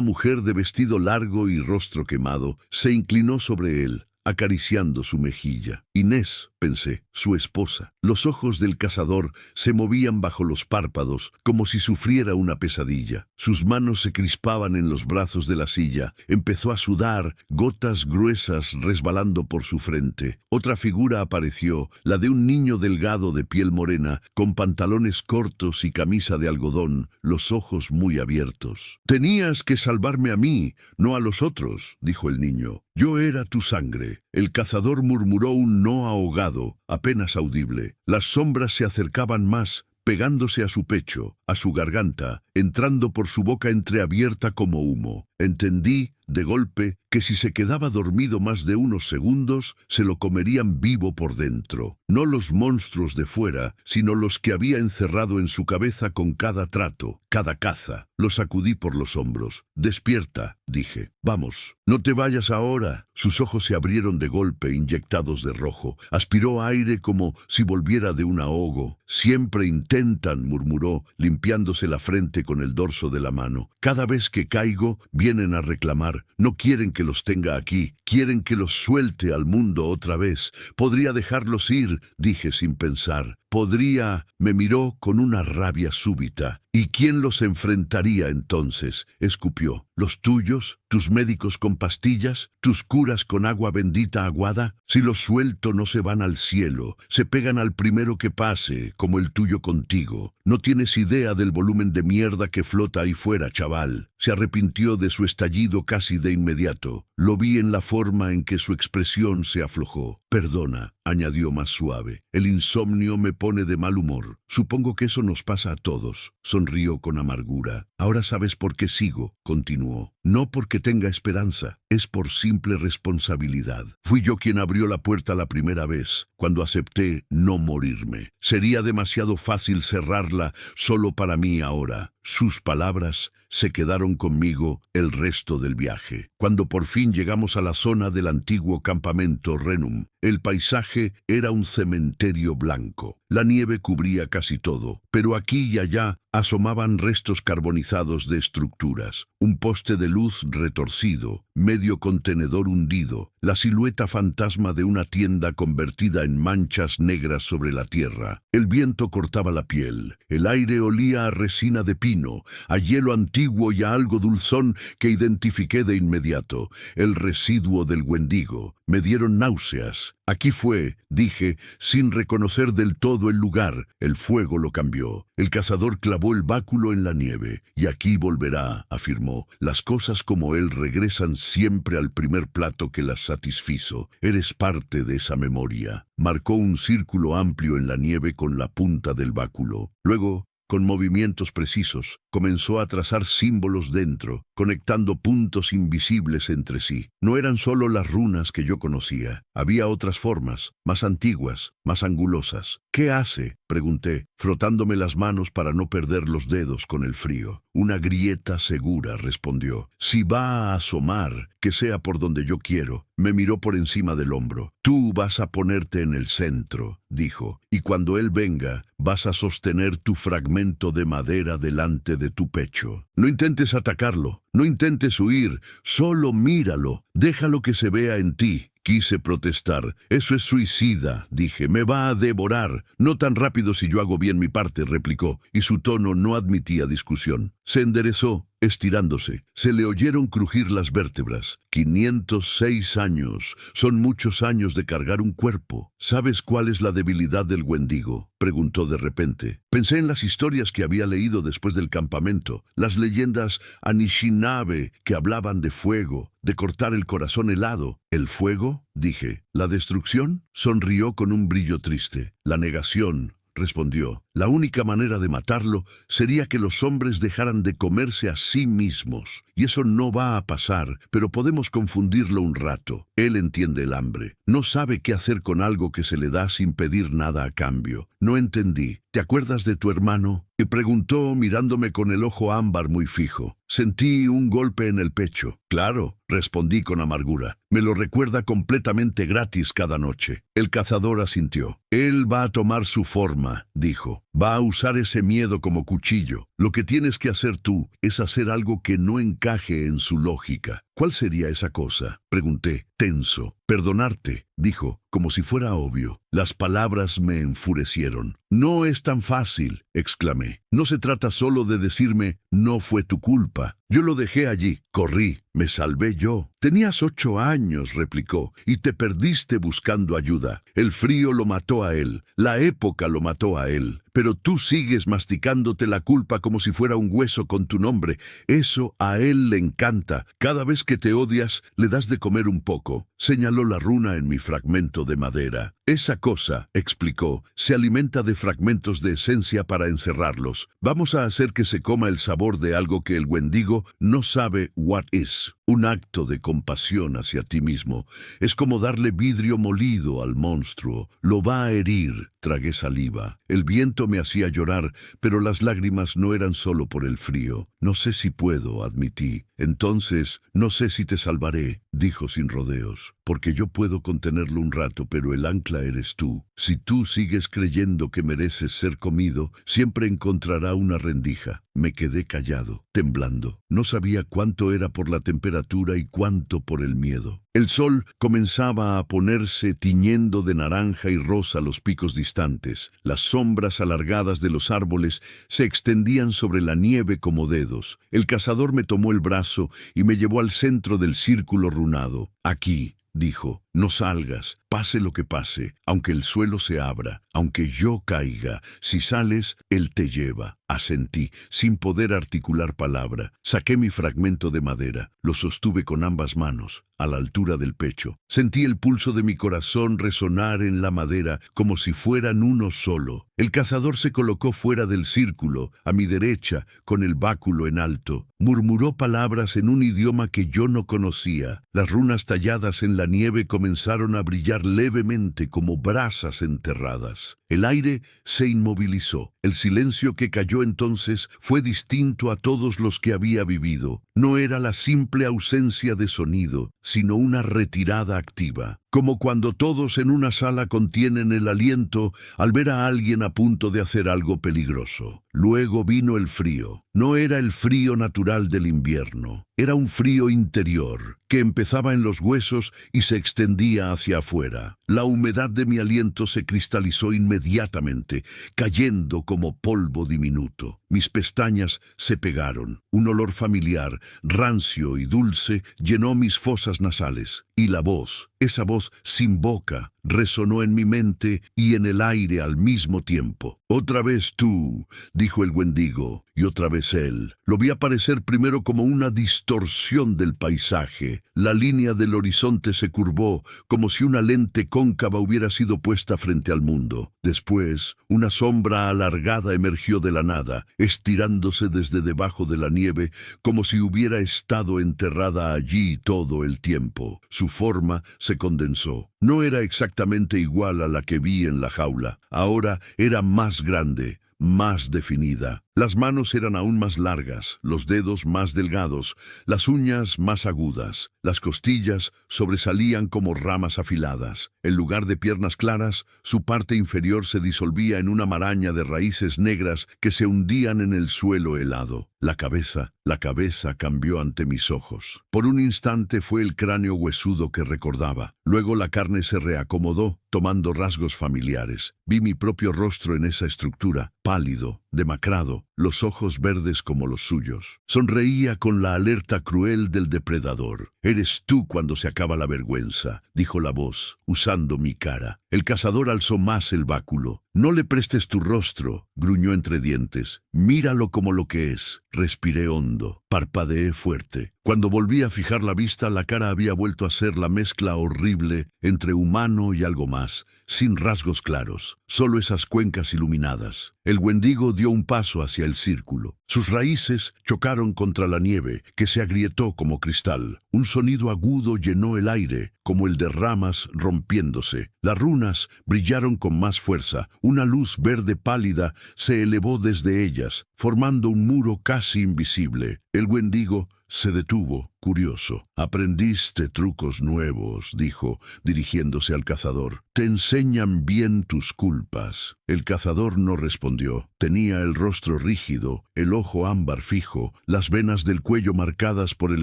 mujer de vestido largo y rostro quemado se inclinó sobre él, acariciando su mejilla. «Inés», pensé, su esposa. Los ojos del cazador se movían bajo los párpados, como si sufriera una pesadilla. Sus manos se crispaban en los brazos de la silla. Empezó a sudar, gotas gruesas resbalando por su frente. Otra figura apareció, la de un niño delgado de piel morena, con pantalones cortos y camisa de algodón, los ojos muy abiertos. «Tenías que salvarme a mí, no a los otros», dijo el niño. «Yo era tu sangre». El cazador murmuró un no ahogado, apenas audible. Las sombras se acercaban más, pegándose a su pecho, a su garganta, entrando por su boca entreabierta como humo. Entendí, de golpe, que si se quedaba dormido más de unos segundos, se lo comerían vivo por dentro. No los monstruos de fuera, sino los que había encerrado en su cabeza con cada trato, cada caza. Lo sacudí por los hombros. «Despierta», dije. «Vamos, no te vayas ahora». Sus ojos se abrieron de golpe, inyectados de rojo. Aspiró aire como si volviera de un ahogo. «Siempre intentan», murmuró, limpiándose la frente con el dorso de la mano. «Cada vez que caigo, vienen a reclamar. No quieren que los tenga aquí. Quieren que los suelte al mundo otra vez. Podría dejarlos ir», dije sin pensar. «Podría». Me miró con una rabia súbita. «¿Y quién los enfrentaría entonces?», escupió. «¿Los tuyos? ¿Tus médicos con pastillas? ¿Tus curas con agua bendita aguada? Si los suelto no se van al cielo, se pegan al primero que pase, como el tuyo contigo. No tienes idea del volumen de mierda que flota ahí fuera, chaval». Se arrepintió de su estallido casi de inmediato. Lo vi en la forma en que su expresión se aflojó. «Perdona», añadió más suave. «El insomnio me pone de mal humor. Supongo que eso nos pasa a todos». Sonrió con amargura. «Ahora sabes por qué sigo», continuó. «No porque tenga esperanza, es por simple responsabilidad. Fui yo quien abrió la puerta la primera vez, cuando acepté no morirme. Sería demasiado fácil cerrarla solo para mí ahora». Sus palabras se quedaron conmigo el resto del viaje. Cuando por fin llegamos a la zona del antiguo campamento Renum, el paisaje era un cementerio blanco. La nieve cubría casi todo, pero aquí y allá asomaban restos carbonizados de estructuras. Un poste de luz retorcido, medio contenedor hundido, la silueta fantasma de una tienda convertida en manchas negras sobre la tierra. El viento cortaba la piel, el aire olía a resina de pino, a hielo antiguo y a algo dulzón que identifiqué de inmediato, el residuo del Wendigo. Me dieron náuseas. «Aquí fue», dije, sin reconocer del todo todo el lugar. El fuego lo cambió. El cazador clavó el báculo en la nieve. Y aquí volverá, afirmó. Las cosas como él regresan siempre al primer plato que las satisfizo. Eres parte de esa memoria. Marcó un círculo amplio en la nieve con la punta del báculo. Luego, con movimientos precisos, comenzó a trazar símbolos dentro, conectando puntos invisibles entre sí. No eran solo las runas que yo conocía. Había otras formas, más antiguas, más angulosas. ¿Qué hace?, pregunté, frotándome las manos para no perder los dedos con el frío. Una grieta segura, respondió. Si va a asomar, que sea por donde yo quiero. Me miró por encima del hombro. Tú vas a ponerte en el centro, dijo, y cuando él venga, vas a sostener tu fragmento de madera delante de tu pecho. No intentes atacarlo, no intentes huir, solo míralo, déjalo que se vea en ti. Quise protestar. Eso es suicida, dije. Me va a devorar. No tan rápido si yo hago bien mi parte, replicó, y su tono no admitía discusión. Se enderezó, estirándose. Se le oyeron crujir las vértebras. 506 años. Son muchos años de cargar un cuerpo. ¿Sabes cuál es la debilidad del Wendigo?, preguntó de repente. Pensé en las historias que había leído después del campamento, las leyendas Anishinaabe que hablaban de fuego, de cortar el corazón helado. ¿El fuego?, dije. ¿La destrucción? Sonrió con un brillo triste. La negación, respondió. La única manera de matarlo sería que los hombres dejaran de comerse a sí mismos. Y eso no va a pasar, pero podemos confundirlo un rato. Él entiende el hambre. No sabe qué hacer con algo que se le da sin pedir nada a cambio. No entendí. ¿Te acuerdas de tu hermano?, me preguntó mirándome con el ojo ámbar muy fijo. Sentí un golpe en el pecho. Claro, respondí con amargura. Me lo recuerda completamente gratis cada noche. El cazador asintió. Él va a tomar su forma, dijo. Va a usar ese miedo como cuchillo. Lo que tienes que hacer tú es hacer algo que no encaje en su lógica. ¿Cuál sería esa cosa?, pregunté, tenso. Perdonarte, dijo, como si fuera obvio. Las palabras me enfurecieron. No es tan fácil, exclamé. No se trata solo de decirme, no fue tu culpa. Yo lo dejé allí, corrí, me salvé yo. Tenías 8 años, replicó, y te perdiste buscando ayuda. El frío lo mató a él, la época lo mató a él. Pero tú sigues masticándote la culpa como si fuera un hueso con tu nombre. Eso a él le encanta. Cada vez que te odias, le das de comer un poco. Señaló la runa en mi fragmento de madera. Esa cosa, explicó, se alimenta de fragmentos de esencia para encerrarlos. Vamos a hacer que se coma el sabor de algo que el Wendigo no sabe what is. Un acto de compasión hacia ti mismo. Es como darle vidrio molido al monstruo. Lo va a herir. Tragué saliva. El viento me hacía llorar, pero las lágrimas no eran solo por el frío. No sé si puedo, admití. Entonces, no sé si te salvaré, dijo sin rodeos, porque yo puedo contenerlo un rato, pero el ancla eres tú. Si tú sigues creyendo que mereces ser comido, siempre encontrará una rendija. Me quedé callado, temblando. No sabía cuánto era por la temperatura y cuánto por el miedo. El sol comenzaba a ponerse tiñendo de naranja y rosa los picos distantes. Las sombras alargadas de los árboles se extendían sobre la nieve como dedos. El cazador me tomó el brazo y me llevó al centro del círculo runado. Aquí, dijo, no salgas, pase lo que pase, aunque el suelo se abra, aunque yo caiga, si sales, él te lleva. Asentí, sin poder articular palabra. Saqué mi fragmento de madera, lo sostuve con ambas manos, a la altura del pecho. Sentí el pulso de mi corazón resonar en la madera como si fueran uno solo. El cazador se colocó fuera del círculo, a mi derecha, con el báculo en alto. Murmuró palabras en un idioma que yo no conocía. Las runas talladas en la nieve comenzaron a brillar levemente como brasas enterradas. El aire se inmovilizó. El silencio que cayó entonces fue distinto a todos los que había vivido. No era la simple ausencia de sonido, sino una retirada activa. Como cuando todos en una sala contienen el aliento al ver a alguien a punto de hacer algo peligroso. Luego vino el frío. No era el frío natural del invierno. Era un frío interior, que empezaba en los huesos y se extendía hacia afuera. La humedad de mi aliento se cristalizó inmediatamente, cayendo como polvo diminuto. Mis pestañas se pegaron. Un olor familiar, rancio y dulce, llenó mis fosas nasales. Y la voz, esa voz sin boca, resonó en mi mente y en el aire al mismo tiempo. «Otra vez tú», dijo el Wendigo, y otra vez él. Lo vi aparecer primero como una distorsión del paisaje. La línea del horizonte se curvó, como si una lente cóncava hubiera sido puesta frente al mundo. Después, una sombra alargada emergió de la nada, estirándose desde debajo de la nieve, como si hubiera estado enterrada allí todo el tiempo. Su forma se condensó. No era exactamente igual a la que vi en la jaula. Ahora era más grande, más definida. Las manos eran aún más largas, los dedos más delgados, las uñas más agudas. Las costillas sobresalían como ramas afiladas. En lugar de piernas claras, su parte inferior se disolvía en una maraña de raíces negras que se hundían en el suelo helado. La cabeza cambió ante mis ojos. Por un instante fue el cráneo huesudo que recordaba. Luego la carne se reacomodó, tomando rasgos familiares. Vi mi propio rostro en esa estructura, pálido, demacrado, los ojos verdes como los suyos. Sonreía con la alerta cruel del depredador. «Eres tú cuando se acaba la vergüenza», dijo la voz, usando mi cara. El cazador alzó más el báculo. «No le prestes tu rostro», gruñó entre dientes. «Míralo como lo que es». Respiré hondo, parpadeé fuerte. Cuando volví a fijar la vista, la cara había vuelto a ser la mezcla horrible entre humano y algo más, sin rasgos claros, solo esas cuencas iluminadas. El Wendigo dio un paso hacia el círculo. Sus raíces chocaron contra la nieve, que se agrietó como cristal. Un sonido agudo llenó el aire, como el de ramas rompiéndose. Las runas brillaron con más fuerza. Una luz verde pálida se elevó desde ellas, formando un muro casi invisible. El Wendigo se detuvo, curioso. «Aprendiste trucos nuevos», dijo, dirigiéndose al cazador. «Te enseñan bien tus culpas». El cazador no respondió. Tenía el rostro rígido, el ojo ámbar fijo, las venas del cuello marcadas por el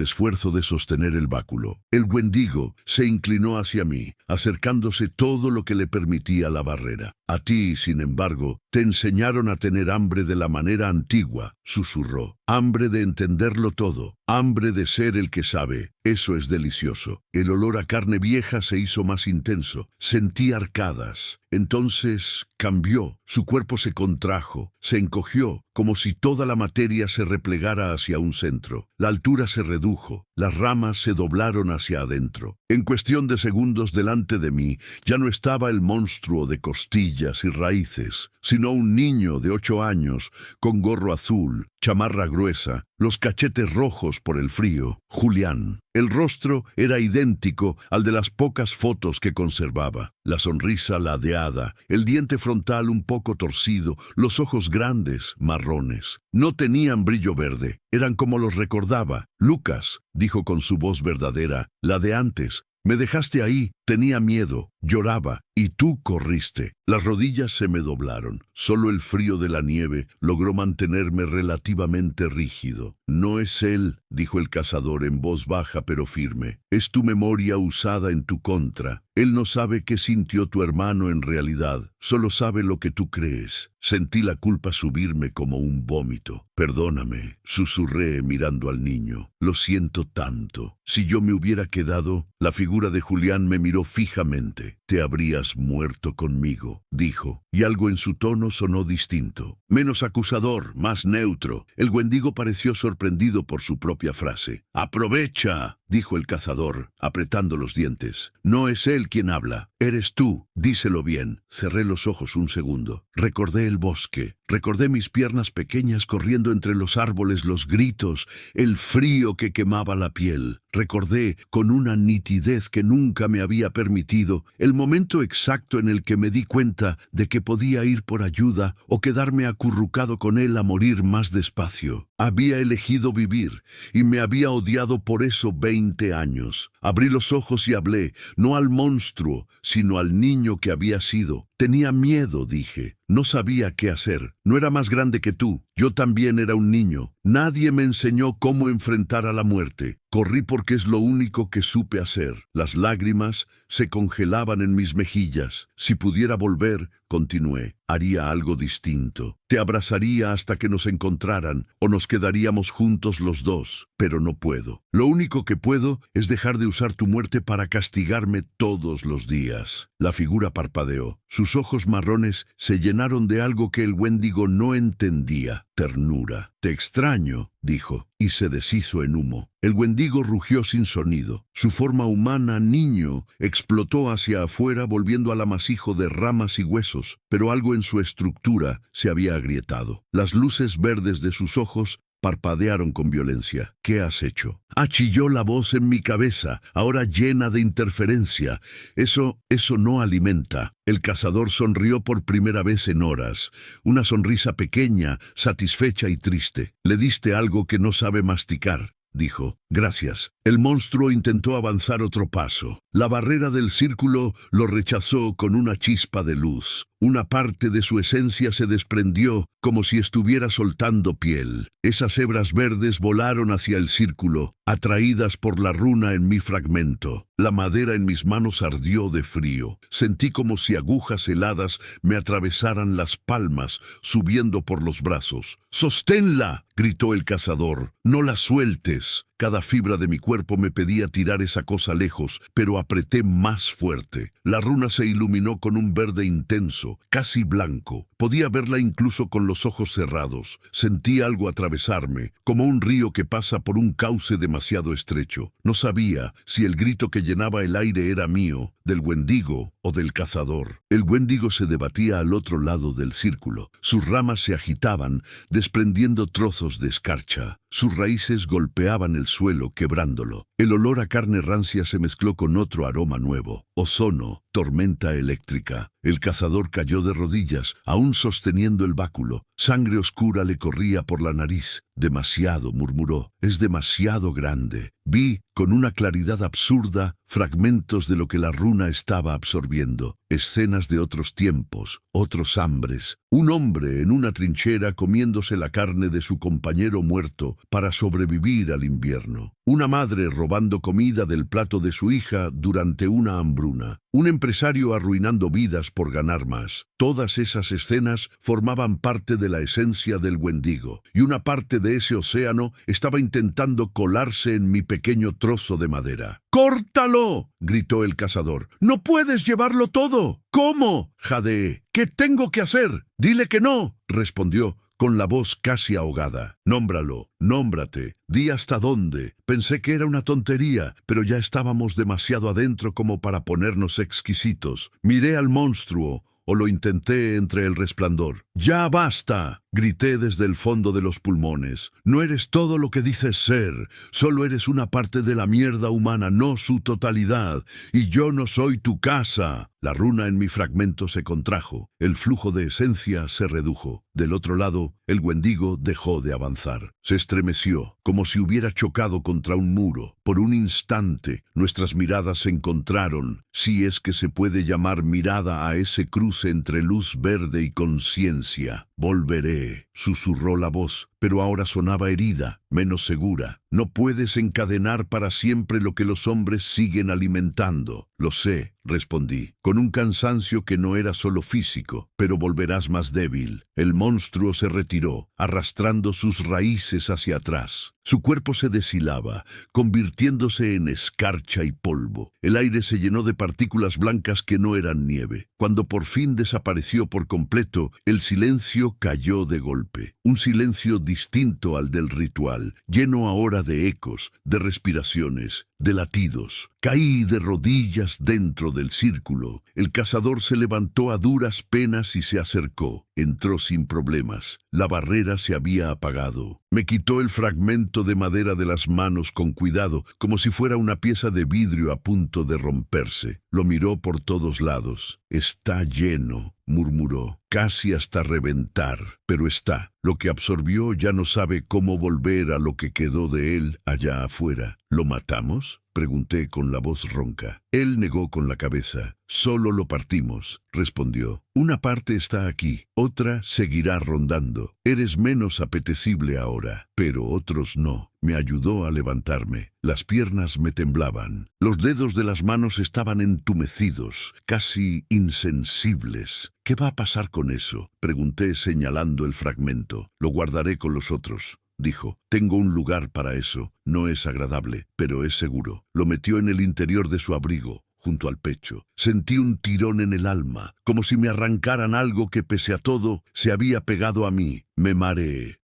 esfuerzo de sostener el báculo. El Wendigo se inclinó hacia mí, acercándose todo lo que le permitía la barrera. «A ti, sin embargo, te enseñaron a tener hambre de la manera antigua», susurró. «Hambre de entenderlo todo, hambre de ser el que sabe. Eso es delicioso». El olor a carne vieja se hizo más intenso. Sentí arcadas. Entonces cambió. Su cuerpo se contrajo, se encogió, como si toda la materia se replegara hacia un centro. La altura se redujo, las ramas se doblaron hacia adentro. En cuestión de segundos delante de mí ya no estaba el monstruo de costillas y raíces, sino un niño de 8 años, con gorro azul, chamarra gruesa, los cachetes rojos por el frío. Julián. El rostro era idéntico al de las pocas fotos que conservaba. La sonrisa ladeada, el diente frontal un poco torcido, los ojos grandes, marrones. No tenían brillo verde, eran como los recordaba. «Lucas», dijo con su voz verdadera, la de antes. «Me dejaste ahí, tenía miedo, lloraba, y tú corriste». Las rodillas se me doblaron. Solo el frío de la nieve logró mantenerme relativamente rígido. «No es él», dijo el cazador en voz baja pero firme. «Es tu memoria usada en tu contra. Él no sabe qué sintió tu hermano en realidad, solo sabe lo que tú crees». Sentí la culpa subirme como un vómito. «Perdóname», susurré mirando al niño. «Lo siento tanto. Si yo me hubiera quedado...». La figura de Julián me miró fijamente. «Te habrías muerto conmigo», dijo, y algo en su tono sonó distinto. Menos acusador, más neutro. El Wendigo pareció sorprendido por su propia frase. «Aprovecha», dijo el cazador, apretando los dientes. «No es él quien habla, eres tú. Díselo bien». Cerré los ojos un segundo. Recordé el bosque. Recordé mis piernas pequeñas corriendo entre los árboles, los gritos, el frío que quemaba la piel. Recordé, con una nitidez que nunca me había permitido, el momento exacto en el que me di cuenta de que podía ir por ayuda o quedarme acurrucado con él a morir más despacio. Había elegido vivir y me había odiado por eso 20 años. Abrí los ojos y hablé, no al monstruo, sino al niño que había sido. Tenía miedo, dije. No sabía qué hacer. No era más grande que tú. Yo también era un niño. Nadie me enseñó cómo enfrentar a la muerte. Corrí porque es lo único que supe hacer. Las lágrimas se congelaban en mis mejillas. Si pudiera volver, continué, haría algo distinto. Te abrazaría hasta que nos encontraran o nos quedaríamos juntos los dos, pero no puedo. Lo único que puedo es dejar de usar tu muerte para castigarme todos los días. La figura parpadeó. Sus ojos marrones se llenaron de algo que el Wendigo no entendía. Ternura. Te extraño, dijo, y se deshizo en humo. El Wendigo rugió sin sonido. Su forma humana, niño, explotó hacia afuera volviendo al amasijo de ramas y huesos, pero algo en su estructura se había agrietado. Las luces verdes de sus ojos parpadearon con violencia. ¿Qué has hecho? Achilló la voz en mi cabeza, ahora llena de interferencia. Eso no alimenta. El cazador sonrió por primera vez en horas. Una sonrisa pequeña, satisfecha y triste. Le diste algo que no sabe masticar, dijo. Gracias. El monstruo intentó avanzar otro paso. La barrera del círculo lo rechazó con una chispa de luz. Una parte de su esencia se desprendió como si estuviera soltando piel. Esas hebras verdes volaron hacia el círculo, atraídas por la runa en mi fragmento. La madera en mis manos ardió de frío. Sentí como si agujas heladas me atravesaran las palmas, subiendo por los brazos. ¡Sosténla!, gritó el cazador. ¡No la sueltes! Cada fibra de mi cuerpo me pedía tirar esa cosa lejos, pero apreté más fuerte. La runa se iluminó con un verde intenso, casi blanco. Podía verla incluso con los ojos cerrados. Sentí algo atravesarme, como un río que pasa por un cauce demasiado estrecho. No sabía si el grito que llenaba el aire era mío, del Wendigo o del cazador. El Wendigo se debatía al otro lado del círculo. Sus ramas se agitaban, desprendiendo trozos de escarcha. Sus raíces golpeaban el suelo, quebrándolo. El olor a carne rancia se mezcló con otro aroma nuevo. Ozono, tormenta eléctrica. El cazador cayó de rodillas, aún sosteniendo el báculo. Sangre oscura le corría por la nariz. Demasiado, murmuró. Es demasiado grande. Vi, con una claridad absurda, fragmentos de lo que la runa estaba absorbiendo. Escenas de otros tiempos, otros hambres. Un hombre en una trinchera comiéndose la carne de su compañero muerto para sobrevivir al invierno. Una madre robando comida del plato de su hija durante una hambruna. Un empresario arruinando vidas por ganar más. Todas esas escenas formaban parte de la esencia del Wendigo, y una parte de ese océano estaba intentando colarse en mi pequeño trozo de madera. ¡Córtalo!, gritó el cazador. ¡No puedes llevarlo todo! ¿Cómo?, jadeé. ¿Qué tengo que hacer? Dile que no, respondió, con la voz casi ahogada. Nómbralo, nómbrate, di hasta dónde. Pensé que era una tontería, pero ya estábamos demasiado adentro como para ponernos exquisitos. Miré al monstruo, o lo intenté entre el resplandor. ¡Ya basta!, grité desde el fondo de los pulmones. No eres todo lo que dices ser. Solo eres una parte de la mierda humana, no su totalidad. Y yo no soy tu casa. La runa en mi fragmento se contrajo. El flujo de esencia se redujo. Del otro lado, el Wendigo dejó de avanzar. Se estremeció, como si hubiera chocado contra un muro. Por un instante, nuestras miradas se encontraron, si es que se puede llamar mirada a ese cruce entre luz verde y conciencia. Volveré, susurró la voz, pero ahora sonaba herida, menos segura. No puedes encadenar para siempre lo que los hombres siguen alimentando. Lo sé, respondí, con un cansancio que no era solo físico, pero volverás más débil. El monstruo se retiró, arrastrando sus raíces hacia atrás. Su cuerpo se deshilaba, convirtiéndose en escarcha y polvo. El aire se llenó de partículas blancas que no eran nieve. Cuando por fin desapareció por completo, el silencio cayó de golpe. Un silencio distinto al del ritual, lleno ahora de ecos, de respiraciones, de latidos. Caí de rodillas dentro del círculo. El cazador se levantó a duras penas y se acercó. Entró sin problemas. La barrera se había apagado. Me quitó el fragmento de madera de las manos con cuidado, como si fuera una pieza de vidrio a punto de romperse. Lo miró por todos lados. Está lleno, murmuró, casi hasta reventar, pero está. Lo que absorbió ya no sabe cómo volver a lo que quedó de él allá afuera. ¿Lo matamos?, pregunté con la voz ronca. Él negó con la cabeza. Solo lo partimos, respondió. Una parte está aquí, otra seguirá rondando. Eres menos apetecible ahora, pero otros no. Me ayudó a levantarme. Las piernas me temblaban. Los dedos de las manos estaban entumecidos, casi insensibles. ¿Qué va a pasar con eso?, pregunté señalando el fragmento. Lo guardaré con los otros, dijo. Tengo un lugar para eso. No es agradable, pero es seguro. Lo metió en el interior de su abrigo, junto al pecho. Sentí un tirón en el alma, como si me arrancaran algo que pese a todo se había pegado a mí. Me mareé.